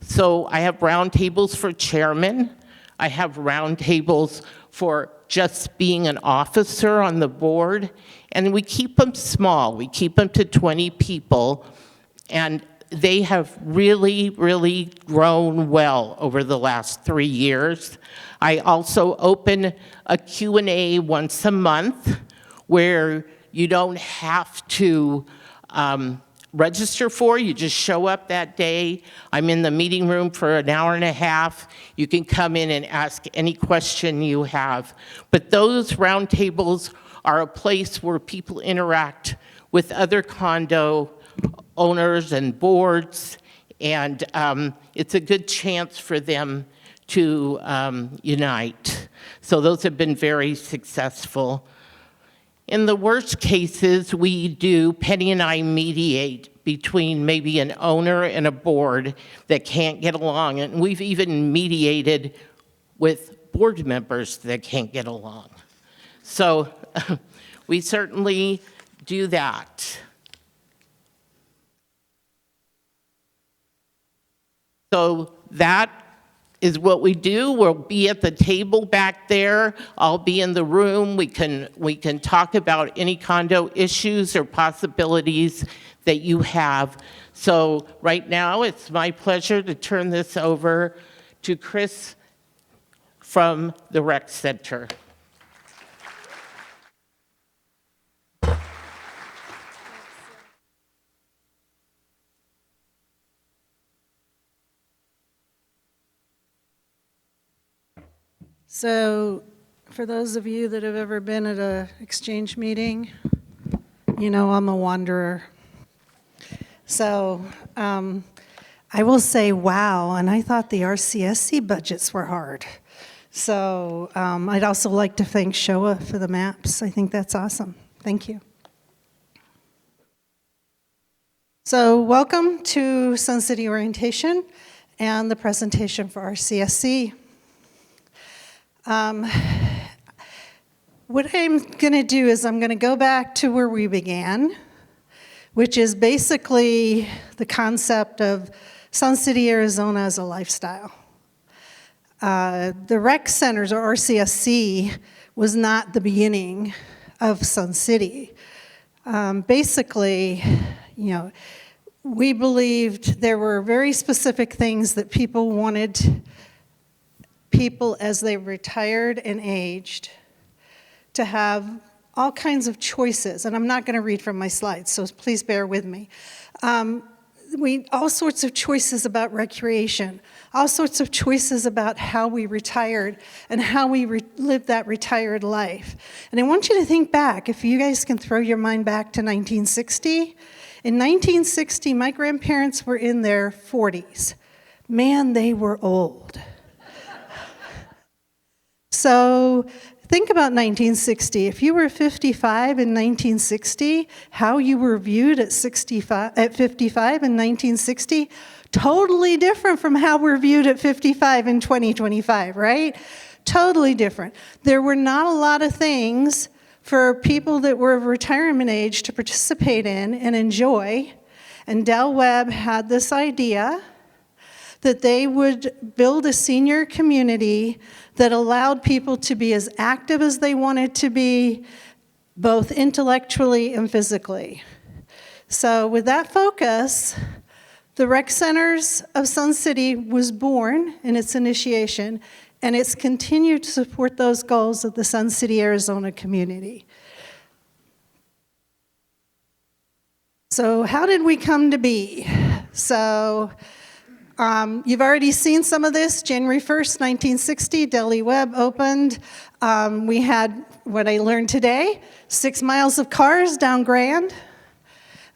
So I have roundtables for chairman. I have roundtables for just being an officer on the board. And we keep them small. We keep them to 20 people. And they have really, really grown well over the last 3 years. I also open a Q&A once a month where you don't have to register for. You just show up that day. I'm in the meeting room for an hour and a half. You can come in and ask any question you have. But those roundtables are a place where people interact with other condo owners and boards, and it's a good chance for them to unite. So those have been very successful. In the worst cases, Penny and I mediate between maybe an owner and a board that can't get along, and we've even mediated with board members that can't get along. So we certainly do that. So that is what we do. We'll be at the table back there. I'll be in the room. We can talk about any condo issues or possibilities that you have. So right now, it's my pleasure to turn this over to Chris from the Rec Center. So, for those of you that have ever been at an exchange meeting, you know I'm a wanderer. So, I will say, wow, and I thought the RCSC budgets were hard. So, I'd also like to thank SCHOA for the maps. I think that's awesome. Thank you. So, welcome to Sun City Orientation and the presentation for RCSC. What I'm going to do is I'm going to go back to where we began, which is basically the concept of Sun City, Arizona as a lifestyle. The rec centers, or RCSC, was not the beginning of Sun City. Basically, you know, we believed there were very specific things that people wanted people as they retired and aged to have all kinds of choices. And I'm not going to read from my slides, so please bear with me. All sorts of choices about recreation, all sorts of choices about how we retired and how we lived that retired life. And I want you to think back, if you guys can throw your mind back to 1960. In 1960, my grandparents were in their 40s. Man, they were old. So think about 1960. If you were 55 in 1960, how you were viewed at 55 in 1960, totally different from how we're viewed at 55 in 2025, right? Totally different. There were not a lot of things for people that were of retirement age to participate in and enjoy. And Del Webb had this idea that they would build a senior community that allowed people to be as active as they wanted to be, both intellectually and physically. So with that focus, the Rec Centers of Sun City was born in its initiation, and it's continued to support those goals of the Sun City, Arizona community. So how did we come to be? So you've already seen some of this. January 1st, 1960, Deli Webb opened. We had, what I learned today, 6 miles of cars down Grand.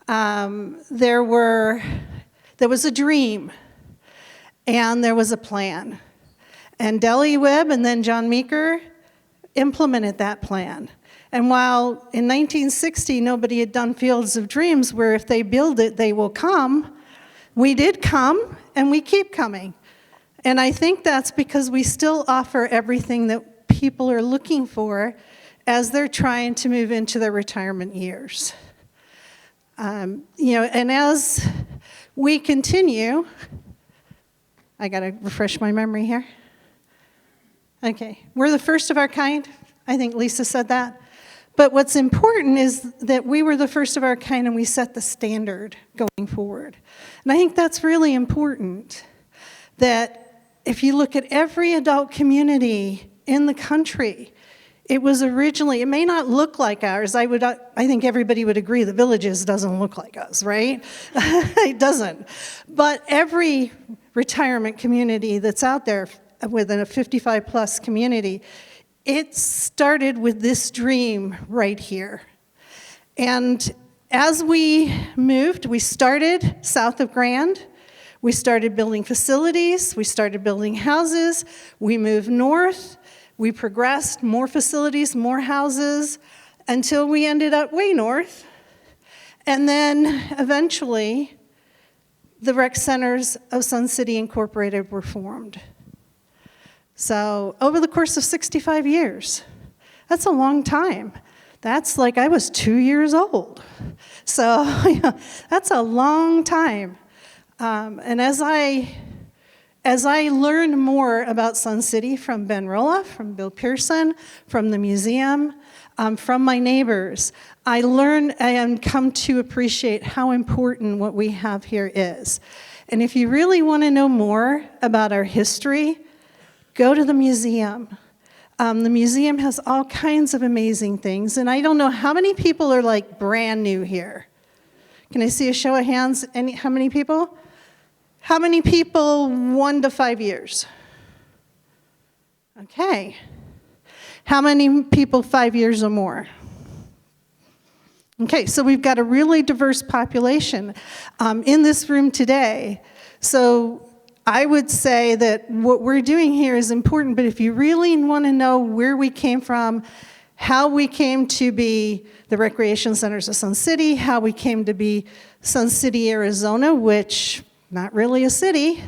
There was a dream, and there was a plan. And Deli Webb and then John Meeker implemented that plan. And while in 1960, nobody had done Fields of Dreams, where if they build it, they will come, we did come, and we keep coming. And I think that's because we still offer everything that people are looking for as they're trying to move into their retirement years. You know, and as we continue, I gotta refresh my memory here. Okay, we're the first of our kind. I think Lisa said that. But what's important is that we were the first of our kind and we set the standard going forward. And I think that's really important, that if you look at every adult community in the country, it was originally, it may not look like ours. I think everybody would agree the Villages doesn't look like us, right? It doesn't. But every retirement community that's out there within a 55-plus community, it started with this dream right here. And as we moved, we started south of Grand. We started building facilities. We started building houses. We moved north. We progressed, more facilities, more houses, until we ended up way north. And then eventually, the Rec Centers of Sun City Incorporated were formed. So over the course of 65 years, that's a long time. That's like I was 2 years old. So that's a long time. And as I as I learned more about Sun City from Ben Rolla, from Bill Pearson, from the museum, from my neighbors, I learned and come to appreciate how important what we have here is. And if you really want to know more about our history, go to the museum. The museum has all kinds of amazing things, and I don't know how many people are like brand new here. Can I see a show of hands? How many people? How many people 1 to 5 years? Okay. How many people 5 years or more? Okay, so we've got a really diverse population in this room today. So I would say that what we're doing here is important, but if you really want to know where we came from, how we came to be the Recreation Centers of Sun City, how we came to be Sun City, Arizona, which not really a city.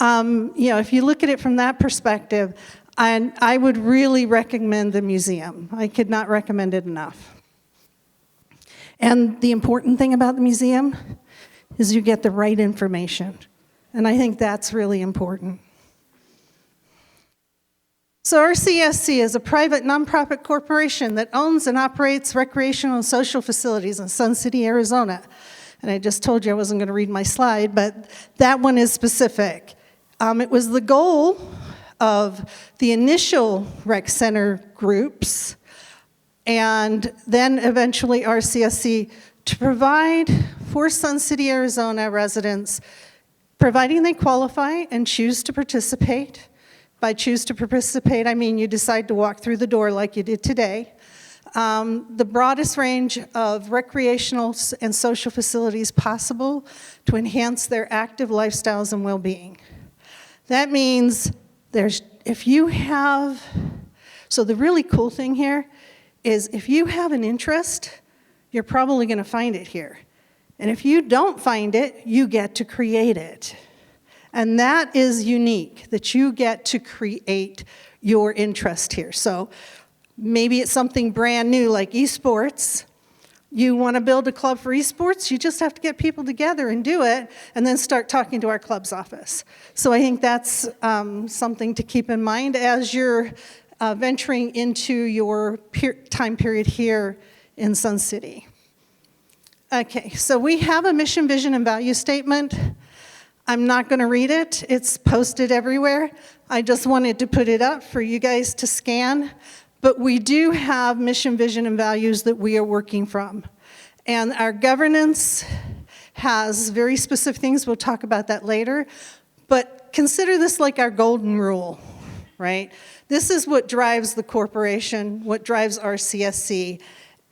If you look at it from that perspective, I would really recommend the museum. I could not recommend it enough. And the important thing about the museum is you get the right information. And I think that's really important. So RCSC is a private nonprofit corporation that owns and operates recreational and social facilities in Sun City, Arizona. And I just told you I wasn't going to read my slide, but that one is specific. It was the goal of the initial rec center groups, and then eventually RCSC, to provide for Sun City, Arizona residents, providing they qualify and choose to participate. By choose to participate, I mean you decide to walk through the door like you did today. The broadest range of recreational and social facilities possible to enhance their active lifestyles and well-being. That means so the really cool thing here is if you have an interest, you're probably going to find it here. And if you don't find it, you get to create it. And that is unique, that you get to create your interest here. So maybe it's something brand new like esports. You want to build a club for esports, you just have to get people together and do it, and then start talking to our club's office. So I think that's something to keep in mind as you're venturing into your time period here in Sun City. Okay, so we have a mission, vision, and value statement. I'm not going to read it. It's posted everywhere. I just wanted to put it up for you guys to scan. But we do have mission, vision, and values that we are working from. And our governance has very specific things. We'll talk about that later. But consider this like our golden rule, right? This is what drives the corporation, what drives RCSC,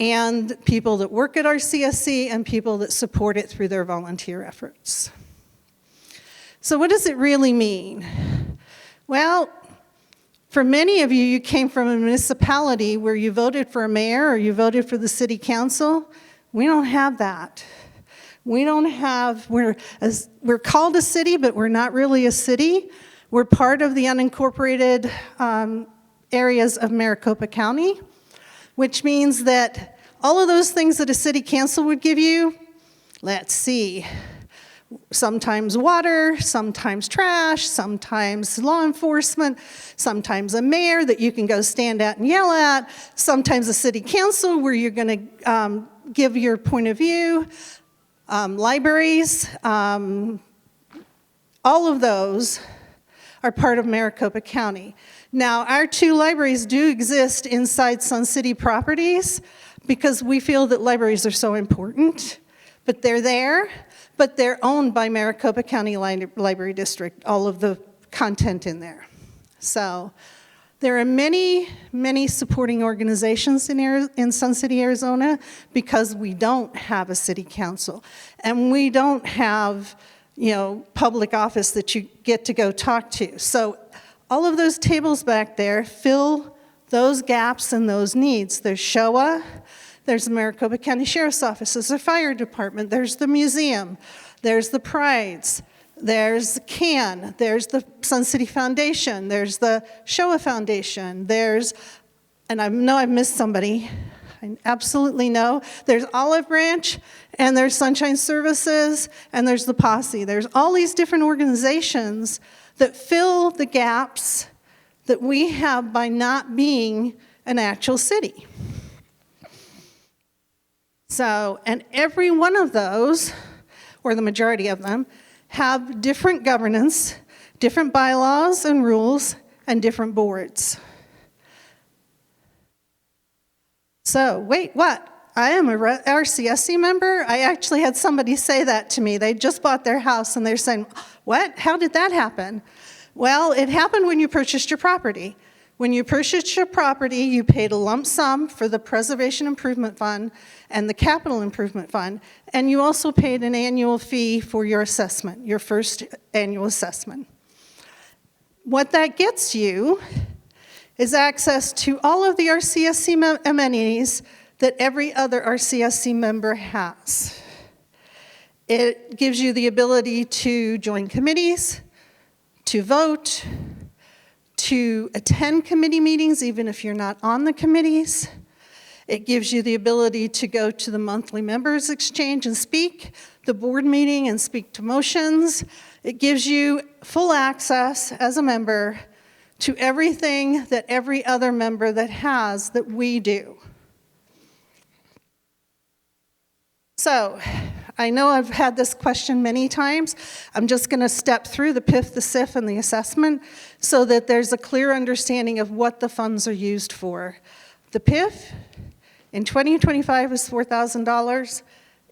and people that work at RCSC and people that support it through their volunteer efforts. So what does it really mean? Well, for many of you, you came from a municipality where you voted for a mayor or you voted for the city council. We don't have that. We're called a city, but we're not really a city. We're part of the unincorporated areas of Maricopa County, which means that all of those things that a city council would give you, let's see, sometimes water, sometimes trash, sometimes law enforcement, sometimes a mayor that you can go stand at and yell at, sometimes a city council where you're going to give your point of view, libraries, all of those are part of Maricopa County. Now, our two libraries do exist inside Sun City properties because we feel that libraries are so important, but they're there. But they're owned by Maricopa County Library District, all of the content in there. So there are many, many supporting organizations in Sun City, Arizona, because we don't have a city council. And we don't have, public office that you get to go talk to. So all of those tables back there fill those gaps and those needs. There's SCHOA. There's the Maricopa County Sheriff's Office, there's the fire department, there's the museum, there's the Prides, there's CAN, there's the Sun City Foundation, there's the SCHOA Foundation, and I know I've missed somebody, I absolutely know. There's Olive Branch, and there's Sunshine Services, and there's the Posse. There's all these different organizations that fill the gaps that we have by not being an actual city. So, and every one of those, or the majority of them, have different governance, different bylaws and rules, and different boards. So, wait, what? I am a RCSC member? I actually had somebody say that to me. They just bought their house and they're saying, what? How did that happen? Well, it happened when you purchased your property. When you purchased your property, you paid a lump sum for the Preservation Improvement Fund and the Capital Improvement Fund, and you also paid an annual fee for your assessment, your first annual assessment. What that gets you is access to all of the RCSC amenities that every other RCSC member has. It gives you the ability to join committees, to vote, to attend committee meetings even if you're not on the committees. It gives you the ability to go to the monthly members exchange and speak, the board meeting and speak to motions. It gives you full access as a member to everything that every other member that we do. So, I know I've had this question many times. I'm just going to step through the PIF, the SIF, and the assessment so that there's a clear understanding of what the funds are used for. The PIF in 2025 is $4,000.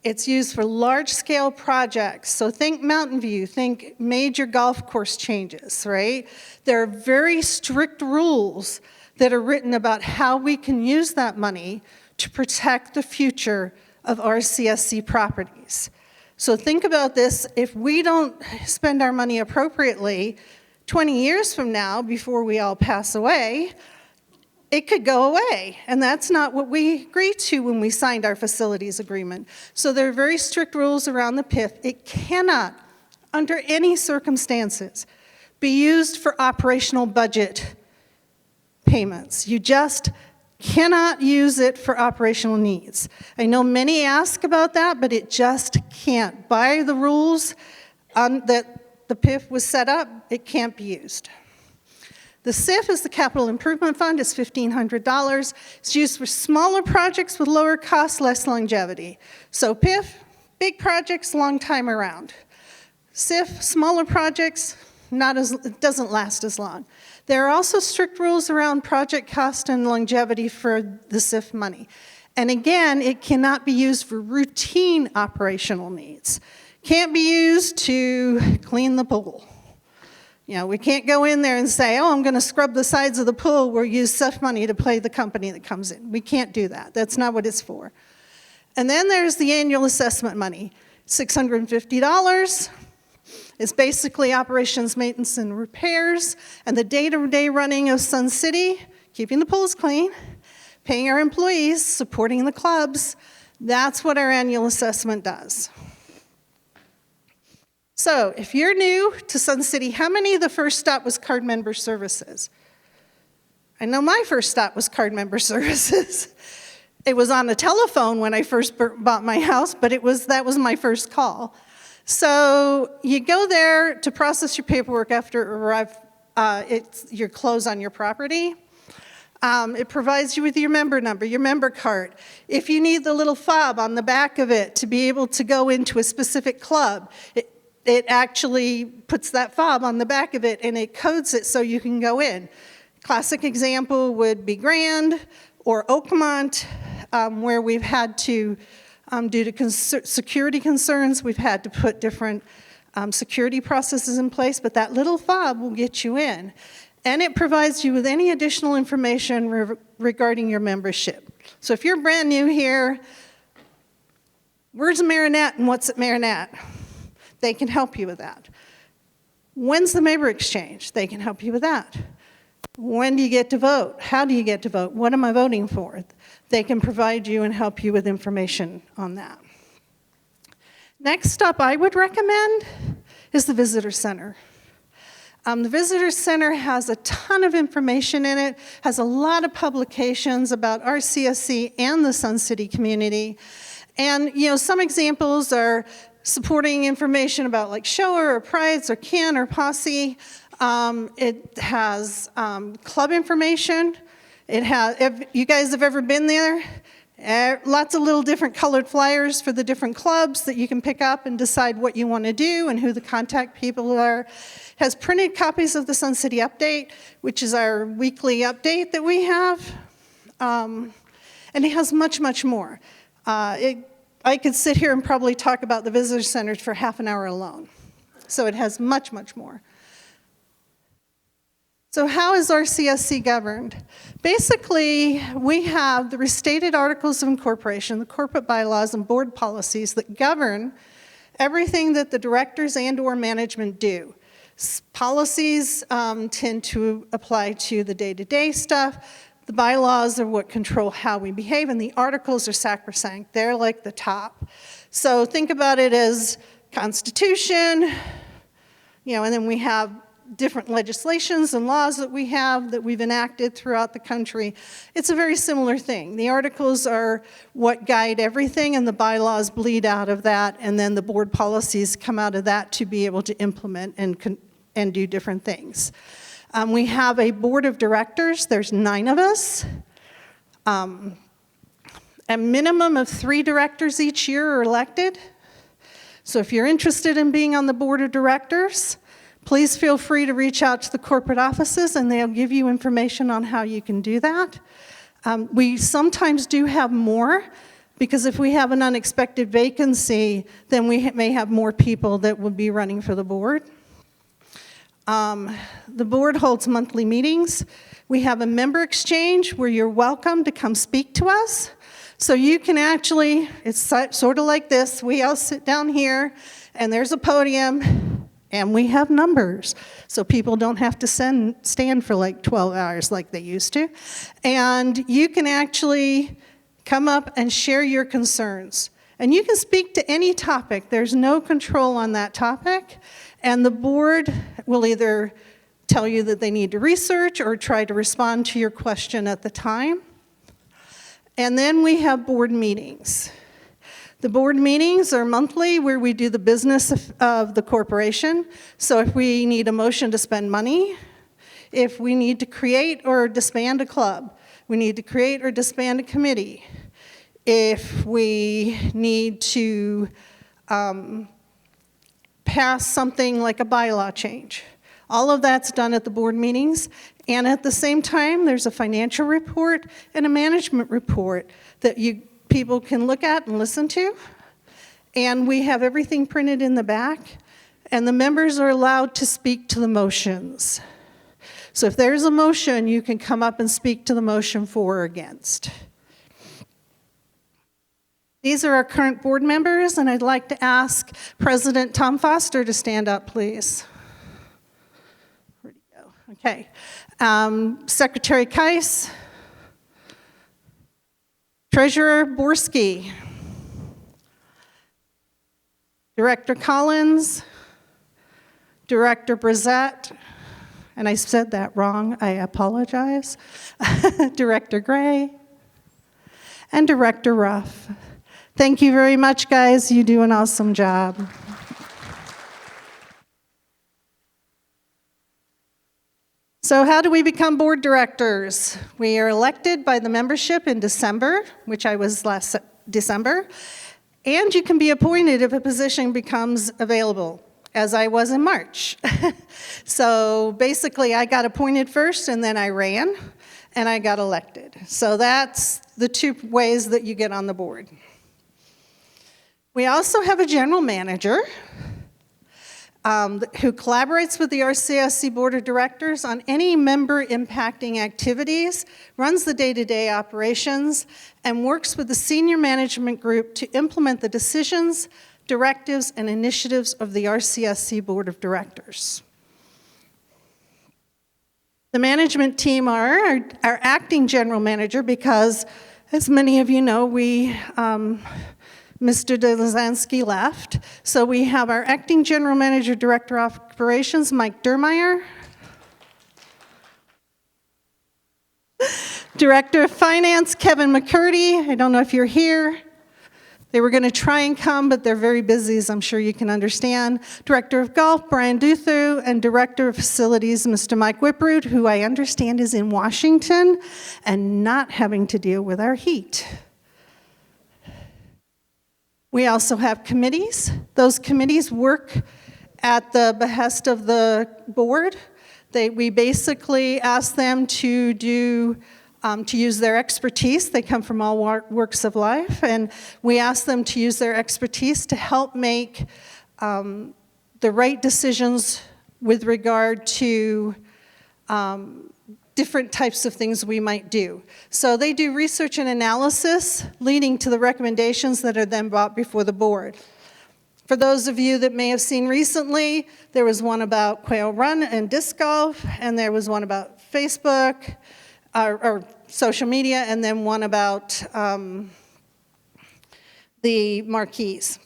It's used for large-scale projects. So think Mountain View, think major golf course changes, right? There are very strict rules that are written about how we can use that money to protect the future of RCSC properties. So think about this, if we don't spend our money appropriately, 20 years from now, before we all pass away, it could go away. And that's not what we agreed to when we signed our facilities agreement. So there are very strict rules around the PIF. It cannot, under any circumstances, be used for operational budget payments. You just cannot use it for operational needs. I know many ask about that, but it just can't. By the rules that the PIF was set up, it can't be used. The SIF is the Capital Improvement Fund. It's $1,500. It's used for smaller projects with lower cost, less longevity. So PIF, big projects, long time around. SIF, smaller projects, it doesn't last as long. There are also strict rules around project cost and longevity for the SIF money. And again, it cannot be used for routine operational needs. Can't be used to clean the pool. You know, we can't go in there and say, oh, I'm going to scrub the sides of the pool. We'll use SIF money to pay the company that comes in. We can't do that. That's not what it's for. And then there's the annual assessment money, $650. It's basically operations, maintenance, and repairs, and the day-to-day running of Sun City, keeping the pools clean, paying our employees, supporting the clubs. That's what our annual assessment does. So, if you're new to Sun City, how many of the first stop was card member services? I know my first stop was card member services. It was on the telephone when I first bought my house, but that was my first call. So you go there to process your paperwork after your close on your property. It provides you with your member number, your member card. If you need the little fob on the back of it to be able to go into a specific club, it actually puts that fob on the back of it and it codes it so you can go in. Classic example would be Grand or Oakmont, where we've had to, due to security concerns, we've had to put different security processes in place, but that little fob will get you in. And it provides you with any additional information regarding your membership. So if you're brand new here, where's Marinette and what's at Marinette? They can help you with that. When's the member exchange? They can help you with that. When do you get to vote? How do you get to vote? What am I voting for? They can provide you and help you with information on that. Next up I would recommend is the Visitor Center. The Visitor Center has a ton of information in it, has a lot of publications about RCSC and the Sun City community. And some examples are supporting information about like SCHOA or Prides or CAN or Posse. It has club information. It has, if you guys have ever been there, lots of little different colored flyers for the different clubs that you can pick up and decide what you want to do and who the contact people are. Has printed copies of the Sun City Update, which is our weekly update that we have. And it has much, much more. I could sit here and probably talk about the visitor centers for half an hour alone. So it has much, much more. So how is RCSC governed? Basically, we have the restated Articles of Incorporation, the corporate bylaws, and board policies that govern everything that the directors and/or management do. Policies tend to apply to the day-to-day stuff. The bylaws are what control how we behave, and the articles are sacrosanct. They're like the top. So think about it as Constitution, and then we have different legislations and laws that we've enacted throughout the country. It's a very similar thing. The articles are what guide everything, and the bylaws bleed out of that, and then the board policies come out of that to be able to implement and do different things. We have a board of directors. There's 9 of us. A minimum of 3 directors each year are elected. So if you're interested in being on the board of directors, please feel free to reach out to the corporate offices, and they'll give you information on how you can do that. We sometimes do have more, because if we have an unexpected vacancy, then we may have more people that will be running for the board. The board holds monthly meetings. We have a member exchange where you're welcome to come speak to us. So you can actually, it's sort of like this. We all sit down here, and there's a podium, and we have numbers. So people don't have to stand for like 12 hours like they used to. And you can actually come up and share your concerns. And you can speak to any topic. There's no control on that topic. And the board will either tell you that they need to research or try to respond to your question at the time. And then we have board meetings. The board meetings are monthly, where we do the business of the corporation. So if we need a motion to spend money, if we need to create or disband a club, we need to create or disband a committee, if we need to pass something like a bylaw change. All of that's done at the board meetings, and at the same time, there's a financial report and a management report that people can look at and listen to, and we have everything printed in the back, and the members are allowed to speak to the motions. So if there's a motion, you can come up and speak to the motion for or against. These are our current board members, and I'd like to ask President Tom Foster to stand up, please. Where'd he go? Okay. Secretary Keiss, Treasurer Borski, Director Collins, Director Brissette, and I said that wrong, I apologize, Director Gray, and Director Ruff. Thank you very much, guys. You do an awesome job. So how do we become board directors? We are elected by the membership in December, which I was last December, and you can be appointed if a position becomes available, as I was in March. So basically, I got appointed first, and then I ran, and I got elected. So that's the 2 ways that you get on the board. We also have a general manager who collaborates with the RCSC Board of Directors on any member-impacting activities, runs the day-to-day operations, and works with the senior management group to implement the decisions, directives, and initiatives of the RCSC Board of Directors. The management team are our acting general manager because, as many of you know, Mr. Delazansky left. So we have our acting general manager, director of operations, Mike Dermeyer. Director of finance, Kevin McCurdy. I don't know if you're here. They were going to try and come, but they're very busy, as I'm sure you can understand. Director of Golf, Brian Duthu, and Director of Facilities, Mr. Mike Whiproot, who I understand is in Washington and not having to deal with our heat. We also have committees. Those committees work at the behest of the board. We basically ask them to use their expertise. They come from all walks of life, and we ask them to use their expertise to help make the right decisions with regard to different types of things we might do. So they do research and analysis, leading to the recommendations that are then brought before the board. For those of you that may have seen recently, there was one about Quail Run and disc golf, and there was one about Facebook, or social media, and then one about the marquees.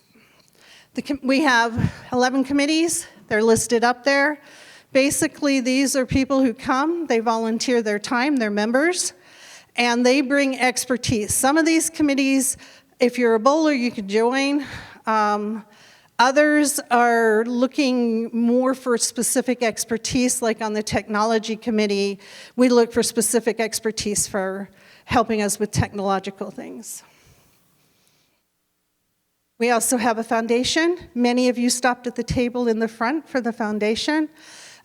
We have 11 committees. They're listed up there. Basically, these are people who come, they volunteer their time, they're members, and they bring expertise. Some of these committees, if you're a bowler, you could join. Others are looking more for specific expertise, like on the technology committee, we look for specific expertise for helping us with technological things. We also have a foundation. Many of you stopped at the table in the front for the foundation.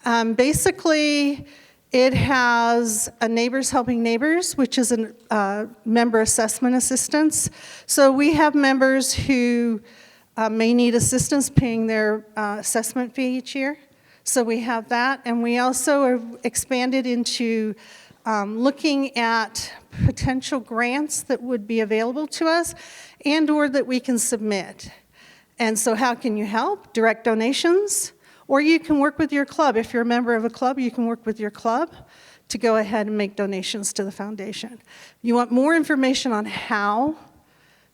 Basically, it has a Neighbors Helping Neighbors, which is a member assessment assistance. So we have members who may need assistance paying their assessment fee each year. So we have that, and we also are expanded into looking at potential grants that would be available to us and or that we can submit. And so how can you help? Direct donations, or you can work with your club. If you're a member of a club, you can work with your club to go ahead and make donations to the foundation. You want more information on how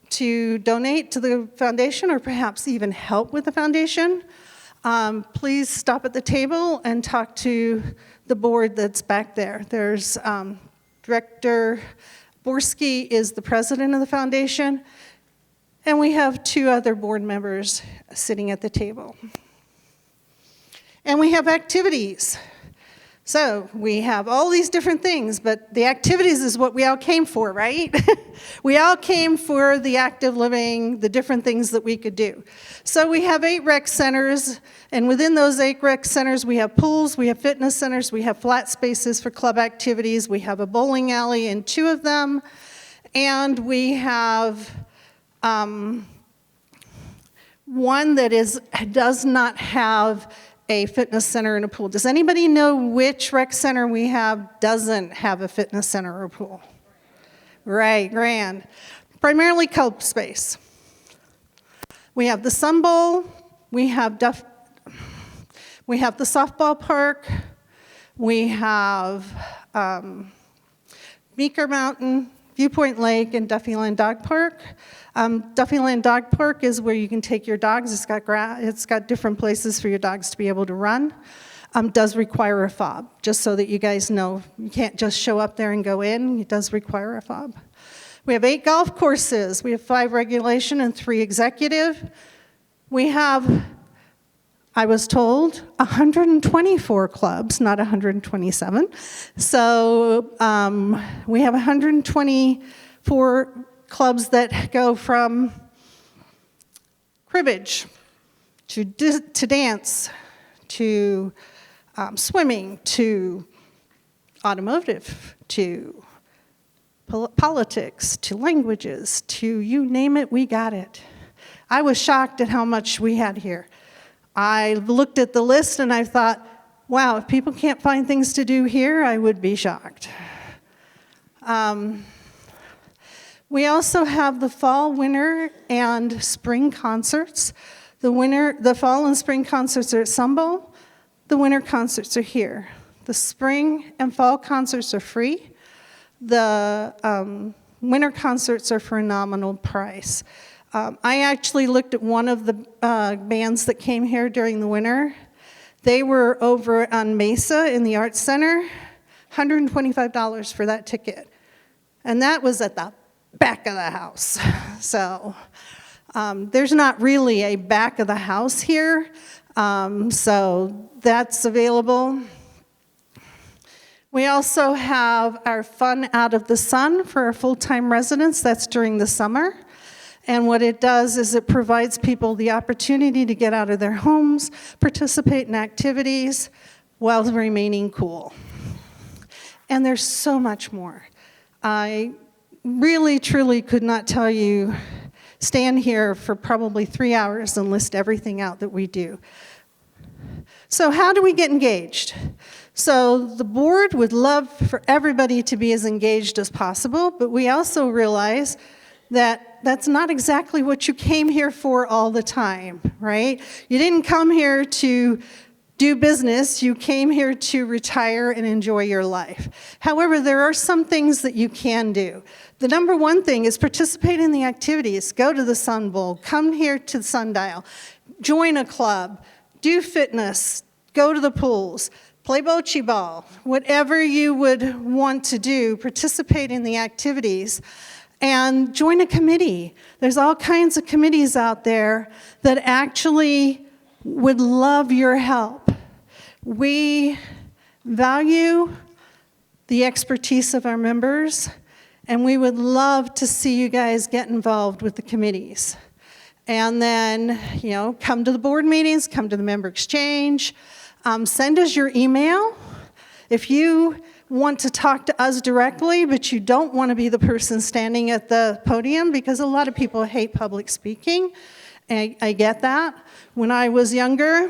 to donate to the foundation or perhaps even help with the foundation, please stop at the table and talk to the board that's back there. There's Director Borski is the president of the foundation, and we have 2 other board members sitting at the table. And we have activities. So we have all these different things, but the activities is what we all came for, right? We all came for the active living, the different things that we could do. So we have 8 rec centers, and within those 8 rec centers, we have pools, we have fitness centers, we have flat spaces for club activities, we have a bowling alley in 2 of them, and we have one that does not have a fitness center and a pool. Does anybody know which rec center we have doesn't have a fitness center or a pool? Right, grand. Primarily club space. We have the Sun Bowl, we have the softball park, we have Meeker Mountain, Viewpoint Lake, and Duffyland Dog Park. Duffyland Dog Park is where you can take your dogs. It's got different places for your dogs to be able to run. Does require a fob, just so that you guys know. You can't just show up there and go in. It does require a fob. We have 8 golf courses. We have 5 regulation and 3 executive. We have, I was told, 124 clubs, not 127. So we have 124 clubs that go from cribbage to dance to swimming to automotive to politics to languages to you name it, we got it. I was shocked at how much we had here. I looked at the list and I thought, wow, if people can't find things to do here, I would be shocked. We also have the fall, winter, and spring concerts. The fall and spring concerts are at Sun Bowl. The winter concerts are here. The spring and fall concerts are free. The winter concerts are for a nominal price. I actually looked at one of the bands that came here during the winter. They were over on Mesa in the Arts Center, $125 for that ticket. And that was at the back of the house. So There's not really a back of the house here, so that's available. We also have our Fun Out of the Sun for our full-time residents. That's during the summer. And what it does is it provides people the opportunity to get out of their homes, participate in activities while remaining cool. And there's so much more. I really, truly could not tell you, stand here for probably 3 hours and list everything out that we do. So how do we get engaged? So the board would love for everybody to be as engaged as possible, but we also realize that that's not exactly what you came here for all the time, right? You didn't come here to do business, you came here to retire and enjoy your life. However, there are some things that you can do. The number one thing is participate in the activities. Go to the Sun Bowl, come here to the Sundial, join a club, do fitness, go to the pools, play bocce ball, whatever you would want to do, participate in the activities, and join a committee. There's all kinds of committees out there that actually would love your help. We value the expertise of our members, and we would love to see you guys get involved with the committees. And then, come to the board meetings, come to the member exchange, send us your email. If you want to talk to us directly, but you don't want to be the person standing at the podium, because a lot of people hate public speaking. I get that. When I was younger,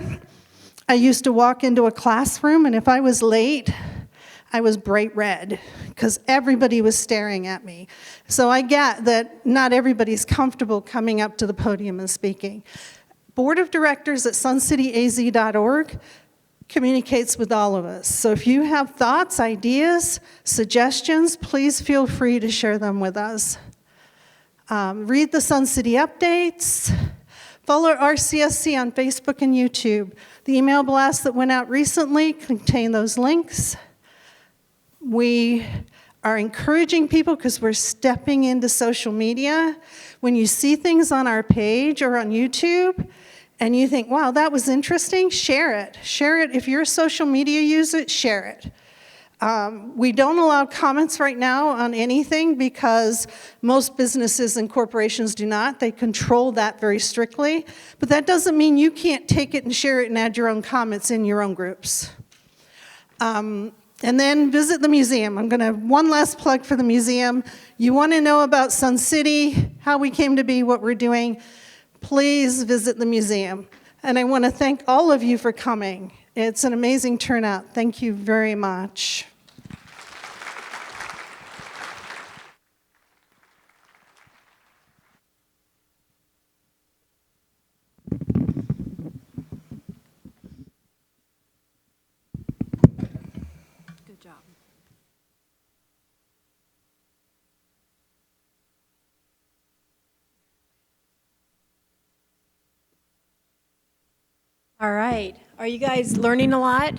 I used to walk into a classroom, and if I was late, I was bright red, because everybody was staring at me. So I get that not everybody's comfortable coming up to the podium and speaking. Board of Directors at suncityaz.org communicates with all of us. So if you have thoughts, ideas, suggestions, please feel free to share them with us. Read the Sun City updates. Follow RCSC on Facebook and YouTube. The email blast that went out recently contained those links. We are encouraging people, because we're stepping into social media. When you see things on our page or on YouTube, and you think, wow, that was interesting, share it. Share it. If you're a social media user, share it. We don't allow comments right now on anything, because most businesses and corporations do not. They control that very strictly. But that doesn't mean you can't take it and share it and add your own comments in your own groups. And then visit the museum. I'm going to have one last plug for the museum. You want to know about Sun City, how we came to be, what we're doing, please visit the museum. And I want to thank all of you for coming. It's an amazing turnout. Thank you very much. Good job. All right. Are you guys learning a lot?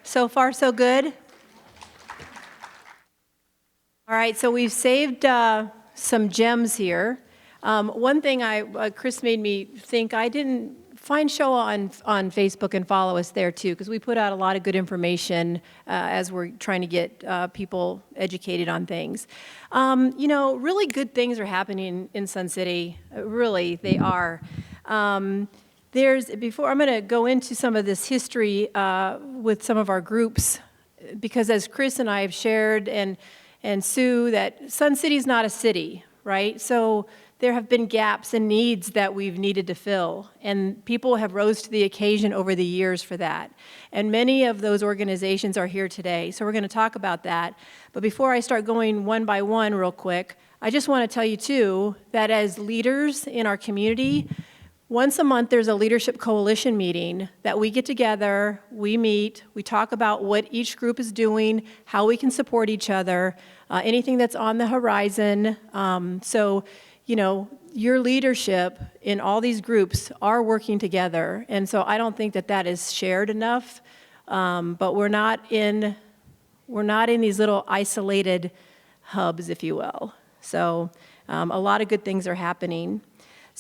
So far, so good? All right, so we've saved some gems here. One thing Chris made me think, I didn't find SCHOA on Facebook and follow us there too, because we put out a lot of good information as we're trying to get people educated on things. Really good things are happening in Sun City. Really, they are. I'm going to go into some of this history with some of our groups, because as Chris and I have shared, and Sue, that Sun City is not a city, right? So there have been gaps and needs that we've needed to fill, and people have rose to the occasion over the years for that. And many of those organizations are here today, so we're going to talk about that. But before I start going one by one real quick, I just want to tell you too that as leaders in our community, once a month, there's a leadership coalition meeting that we get together, we meet, we talk about what each group is doing, how we can support each other, anything that's on the horizon. Your leadership in all these groups are working together, and so I don't think that is shared enough. But we're not in these little isolated hubs, if you will. So a lot of good things are happening.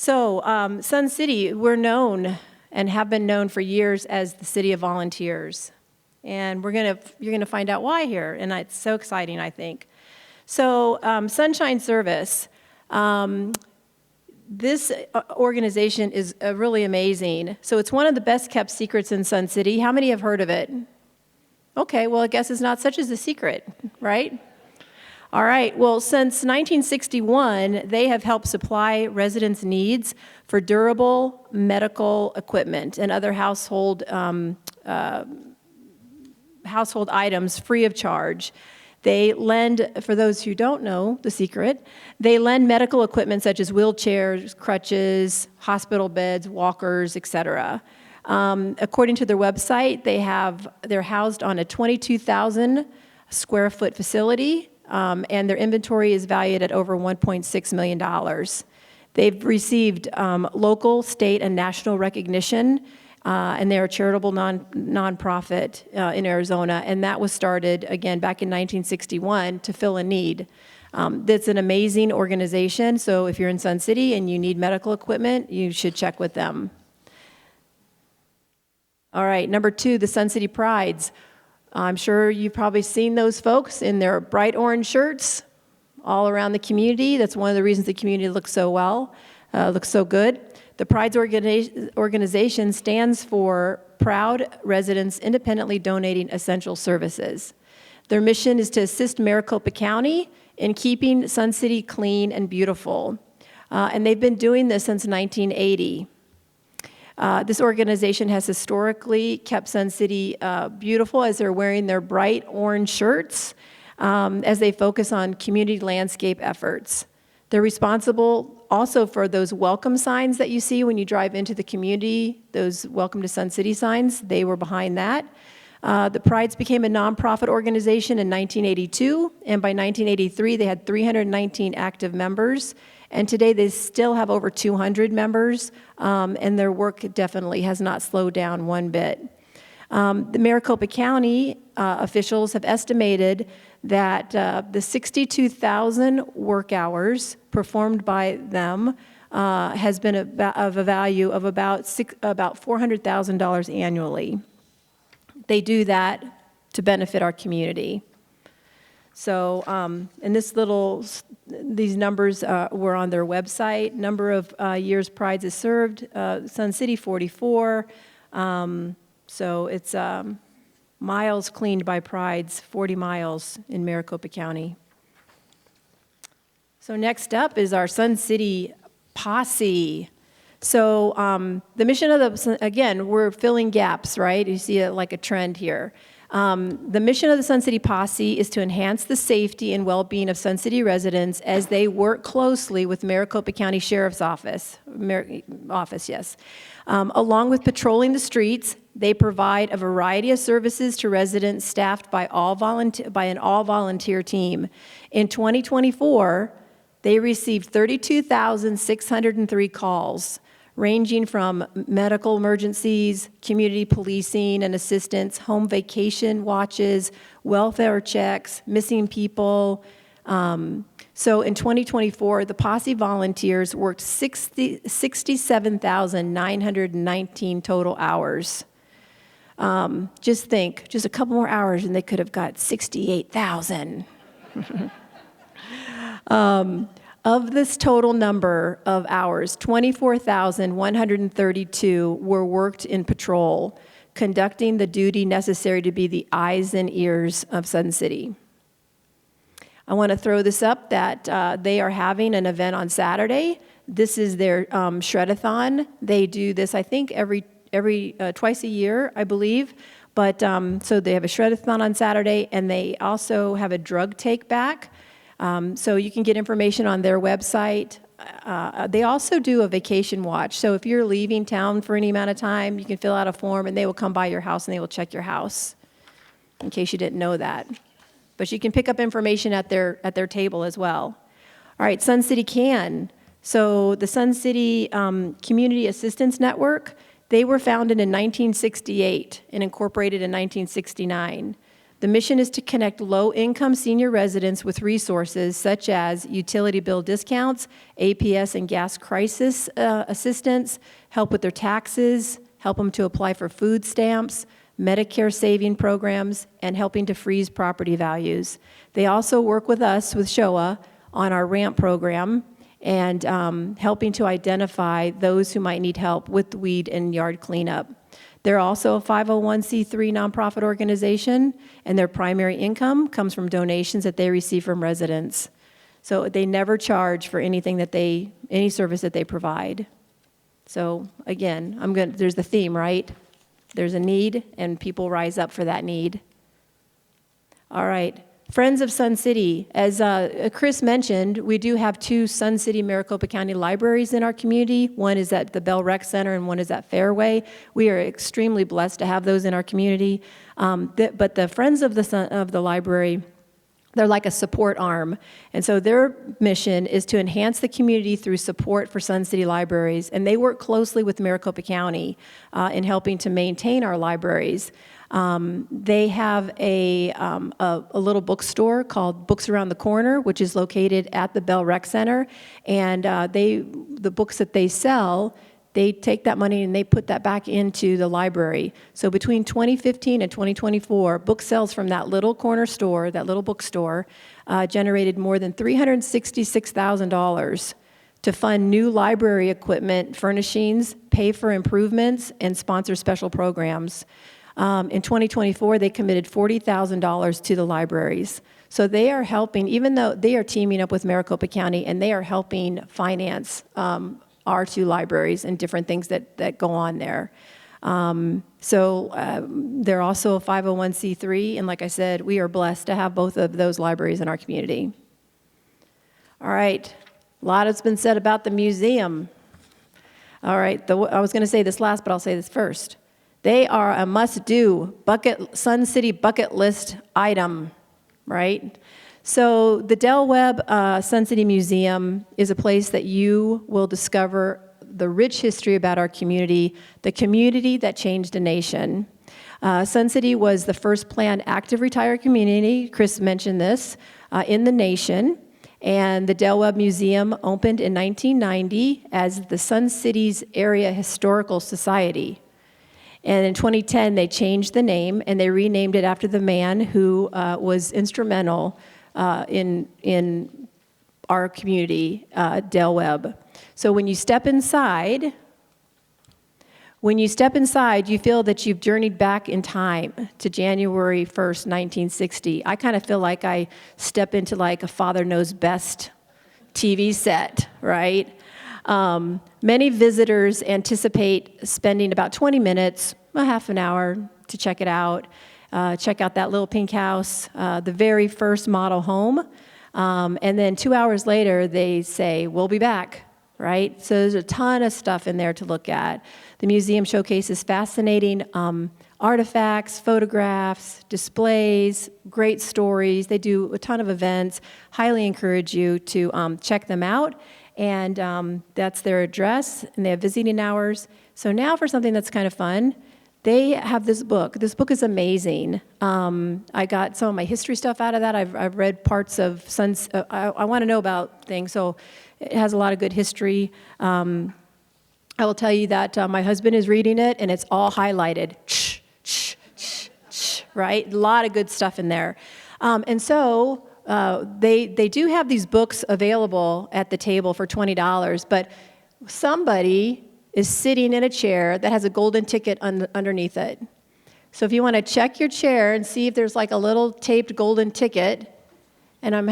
So Sun City, we're known and have been known for years as the city of volunteers. And you're gonna find out why here, and it's so exciting, I think. So Sunshine Service, this organization is really amazing. So it's one of the best kept secrets in Sun City. How many have heard of it? Okay, well, I guess it's not such as a secret, right? All right, well, since 1961, they have helped supply residents' needs for durable medical equipment and other household items free of charge. They lend, for those who don't know the secret, they lend medical equipment such as wheelchairs, crutches, hospital beds, walkers, etc. According to their website, they're housed on a 22,000 square foot facility, and their inventory is valued at over $1.6 million. They've received local, state, and national recognition, and they're a charitable nonprofit in Arizona, and that was started, again, back in 1961 to fill a need. That's an amazing organization, so if you're in Sun City and you need medical equipment, you should check with them. All right, number 2, the Sun City Prides. I'm sure you've probably seen those folks in their bright orange shirts all around the community. That's one of the reasons the community looks so well, looks so good. The Prides organization stands for Proud Residents Independently Donating Essential Services. Their mission is to assist Maricopa County in keeping Sun City clean and beautiful. And they've been doing this since 1980. This organization has historically kept Sun City beautiful as they're wearing their bright orange shirts as they focus on community landscape efforts. They're responsible also for those welcome signs that you see when you drive into the community, those Welcome to Sun City signs. They were behind that. The Prides became a nonprofit organization in 1982, and by 1983 they had 319 active members. And today they still have over 200 members, and their work definitely has not slowed down one bit. The Maricopa County officials have estimated that the 62,000 work hours performed by them has been of a value of about $400,000 annually. They do that to benefit our community. So, and these numbers were on their website. Number of years Prides has served, Sun City 44. So it's miles cleaned by Prides, 40 miles in Maricopa County. So next up is our Sun City Posse. So the mission of again, we're filling gaps, right? You see like a trend here. The mission of the Sun City Posse is to enhance the safety and well-being of Sun City residents as they work closely with Maricopa County Sheriff's Office, yes. Along with patrolling the streets, they provide a variety of services to residents staffed by an all-volunteer team. In 2024, they received 32,603 calls, ranging from medical emergencies, community policing and assistance, home vacation watches, welfare checks, missing people. So in 2024, the Posse volunteers worked 67,919 total hours. Just think, just a couple more hours and they could have got 68,000. Of this total number of hours, 24,132 were worked in patrol, conducting the duty necessary to be the eyes and ears of Sun City. I want to throw this up that they are having an event on Saturday. This is their shred-a-thon. They do this, I think, every twice a year, I believe. But so they have a shred-a-thon on Saturday, and they also have a drug take-back. So you can get information on their website. They also do a vacation watch. So if you're leaving town for any amount of time, you can fill out a form, and they will come by your house, and they will check your house, in case you didn't know that. But you can pick up information at their table as well. All right, Sun City Can. So the Sun City Community Assistance Network, they were founded in 1968 and incorporated in 1969. The mission is to connect low-income senior residents with resources such as utility bill discounts, APS and gas crisis assistance, help with their taxes, help them to apply for food stamps, Medicare saving programs, and helping to freeze property values. They also work with us, with SCHOA, on our RAMP program and helping to identify those who might need help with weed and yard cleanup. They're also a 501c3 nonprofit organization, and their primary income comes from donations that they receive from residents. So they never charge for anything that any service that they provide. So again, there's the theme, right? There's a need, and people rise up for that need. All right. Friends of Sun City, as Chris mentioned, we do have 2 Sun City Maricopa County libraries in our community. One is at the Bell Rec Center and one is at Fairway. We are extremely blessed to have those in our community. But the Friends of the library, they're like a support arm. And so their mission is to enhance the community through support for Sun City libraries. And they work closely with Maricopa County in helping to maintain our libraries. They have a little bookstore called Books Around the Corner, which is located at the Bell Rec Center. And the books that they sell, they take that money and they put that back into the library. So between 2015 and 2024, book sales from that little corner store, that little bookstore, generated more than $366,000 to fund new library equipment, furnishings, pay for improvements, and sponsor special programs. In 2024, they committed $40,000 to the libraries. So they are helping, even though they are teaming up with Maricopa County, and they are helping finance our 2 libraries and different things that go on there. They're also a 501c3, and like I said, we are blessed to have both of those libraries in our community. All right, a lot has been said about the museum. All right, I was going to say this last, but I'll say this first. They are a must-do Sun City bucket list item, right? So the Del Webb Sun City Museum is a place that you will discover the rich history about our community, the community that changed a nation. Sun City was the first planned active retired community, Chris mentioned this, in the nation. And the Del Webb Museum opened in 1990 as the Sun City's Area Historical Society. And in 2010, they changed the name, and they renamed it after the man who was instrumental in our community, Del Webb. So when you step inside, you feel that you've journeyed back in time to January 1st, 1960. I kind of feel like I step into like a Father Knows Best TV set, right? Many visitors anticipate spending about 20 minutes, a half an hour to check it out. Check out that little pink house, the very first model home. And then 2 hours later, they say, we'll be back, right? So there's a ton of stuff in there to look at. The museum showcases fascinating artifacts, photographs, displays, great stories. They do a ton of events. Highly encourage you to check them out. And that's their address, and they have visiting hours. So now for something that's kind of fun, they have this book. This book is amazing. I got some of my history stuff out of that. I've read parts of I want to know about things, so it has a lot of good history. I will tell you that my husband is reading it, and it's all highlighted, right? A lot of good stuff in there. And so they do have these books available at the table for $20, but somebody is sitting in a chair that has a golden ticket underneath it. So if you want to check your chair and see if there's like a little taped golden ticket, and I'm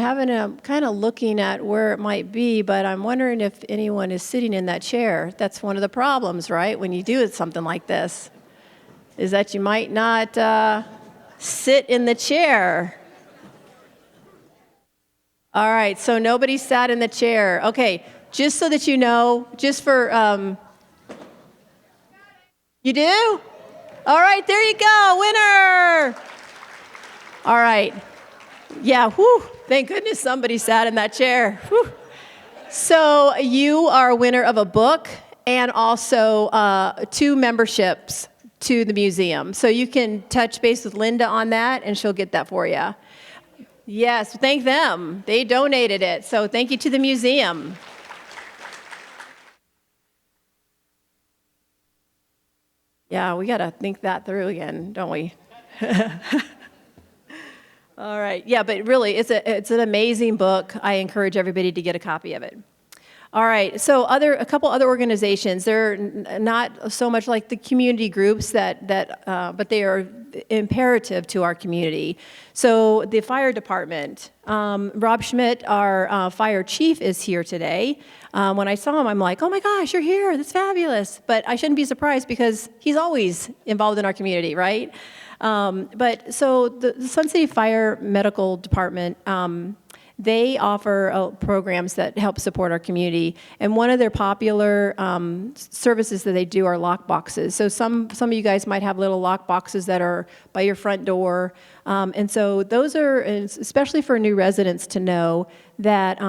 kind of looking at where it might be, but I'm wondering if anyone is sitting in that chair. That's one of the problems, right, when you do something like this, is that you might not sit in the chair. All right, so nobody sat in the chair. Okay, just so that you know, just for, you do? All right, there you go, winner. All right, yeah, whew, thank goodness somebody sat in that chair. Whew. So you are a winner of a book and also 2 memberships to the museum. So you can touch base with Linda on that, and she'll get that for you. Yes, thank them. They donated it. So thank you to the museum. Yeah, we got to think that through again, don't we? All right. Yeah, but really, it's an amazing book. I encourage everybody to get a copy of it. All right. So a couple other organizations. They're not so much like the community groups but they are imperative to our community. So the fire department. Rob Schmidt, our fire chief, is here today. When I saw him, I'm like, oh my gosh, you're here. That's fabulous. But I shouldn't be surprised because he's always involved in our community, right? But so the Sun City Fire Medical Department, they offer programs that help support our community. And one of their popular services that they do are lock boxes. So some of you guys might have little lock boxes that are by your front door. And so those are, especially for new residents to know that,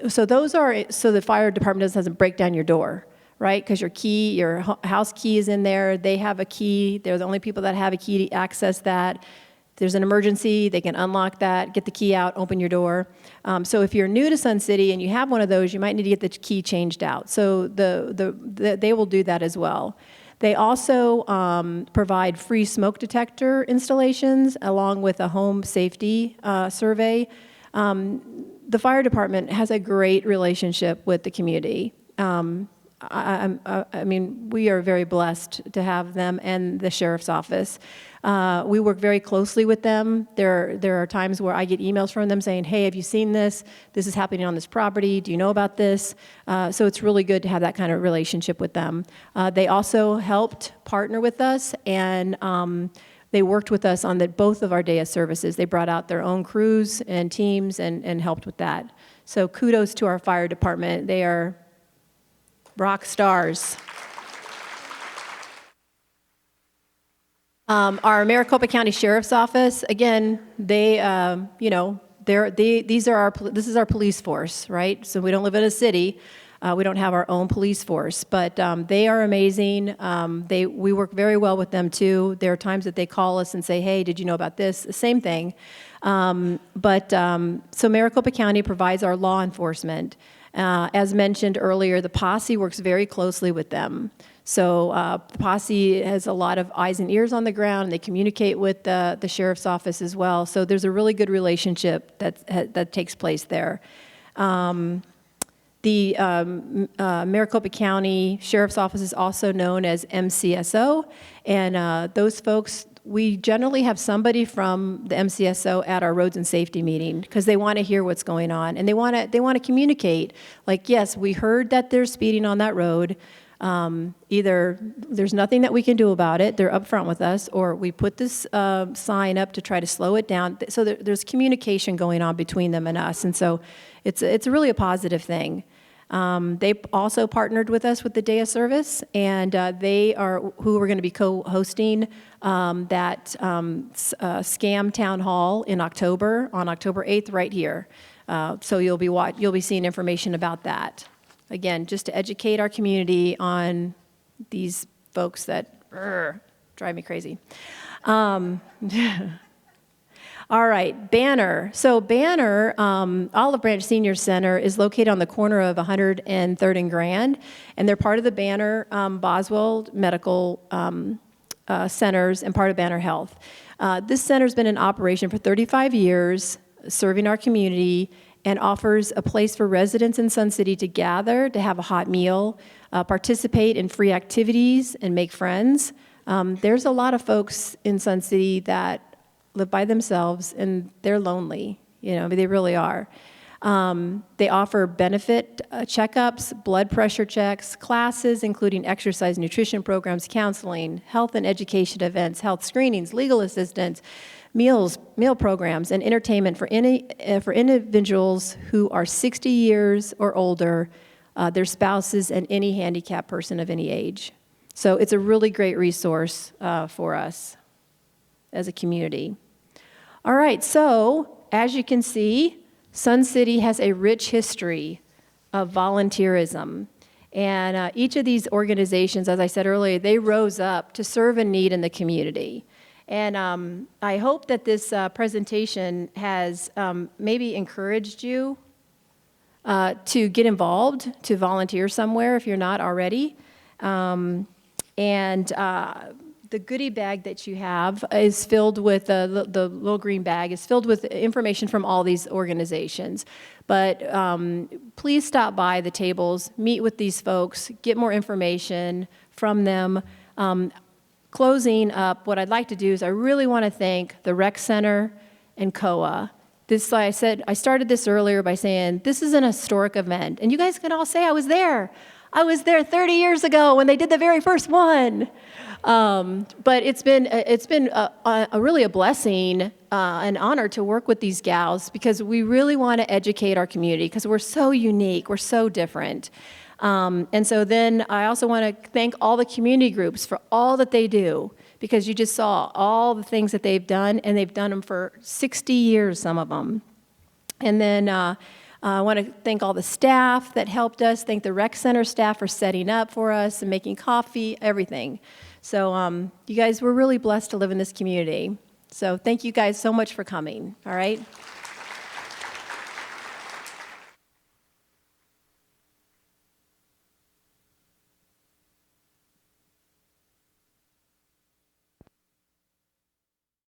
so the fire department doesn't break down your door, right? Because your house key is in there. They have a key. They're the only people that have a key to access that. If there's an emergency, they can unlock that, get the key out, open your door. So if you're new to Sun City and you have one of those, you might need to get the key changed out. So they will do that as well. They also provide free smoke detector installations along with a home safety survey. The fire department has a great relationship with the community. I mean, we are very blessed to have them and the sheriff's office. We work very closely with them. There are times where I get emails from them saying, hey, have you seen this? This is happening on this property. Do you know about this? So it's really good to have that kind of relationship with them. They also helped partner with us, and they worked with us on both of our day of services. They brought out their own crews and teams and helped with that. So kudos to our fire department. They are rock stars. Our Maricopa County Sheriff's Office, again, this is our police force, right? So we don't live in a city. We don't have our own police force, but they are amazing. We work very well with them too. There are times that they call us and say, hey, did you know about this? Same thing. So Maricopa County provides our law enforcement. As mentioned earlier, the posse works very closely with them. So the posse has a lot of eyes and ears on the ground, and they communicate with the sheriff's office as well. So there's a really good relationship that takes place there. The Maricopa County Sheriff's Office is also known as MCSO, and those folks, we generally have somebody from the MCSO at our roads and safety meeting because they want to hear what's going on, and they want to communicate. Like, yes, we heard that there's speeding on that road. Either there's nothing that we can do about it, they're upfront with us, or we put this sign up to try to slow it down. So there's communication going on between them and us, and so it's really a positive thing. They also partnered with us with the Day of Service, and they are who we're going to be co-hosting that Scam Town Hall in October, on October 8th, right here. So you'll be seeing information about that. Again, just to educate our community on these folks that drive me crazy. All right, Banner. So Banner, Olive Branch Senior Center is located on the corner of 103rd and Grand, and they're part of the Banner Boswell Medical Centers and part of Banner Health. This center's been in operation for 35 years, serving our community, and offers a place for residents in Sun City to gather, to have a hot meal, participate in free activities, and make friends. There's a lot of folks in Sun City that live by themselves, and they're lonely. They really are. They offer benefit checkups, blood pressure checks, classes, including exercise nutrition programs, counseling, health and education events, health screenings, legal assistance, meal programs, and entertainment for individuals who are 60 years or older, their spouses, and any handicapped person of any age. So it's a really great resource for us as a community. All right, so as you can see, Sun City has a rich history of volunteerism, And each of these organizations, as I said earlier, they rose up to serve a need in the community. And I hope that this presentation has maybe encouraged you to get involved, to volunteer somewhere if you're not already. The goodie bag that you have is filled with, the little green bag is filled with information from all these organizations. But please stop by the tables, meet with these folks, get more information from them. Closing up, what I'd like to do is I really want to thank the Rec Center and SCHOA. This, like I said, I started this earlier by saying this is an historic event. And you guys can all say I was there. I was there 30 years ago when they did the very first one. But it's been really a blessing, an honor to work with these gals because we really want to educate our community because we're so unique, we're so different. And so then I also want to thank all the community groups for all that they do because you just saw all the things that they've done, and they've done them for 60 years, some of them. And then I want to thank all the staff that helped us, thank the Rec Center staff for setting up for us and making coffee, everything. So you guys, we're really blessed to live in this community. So thank you guys so much for coming, all right?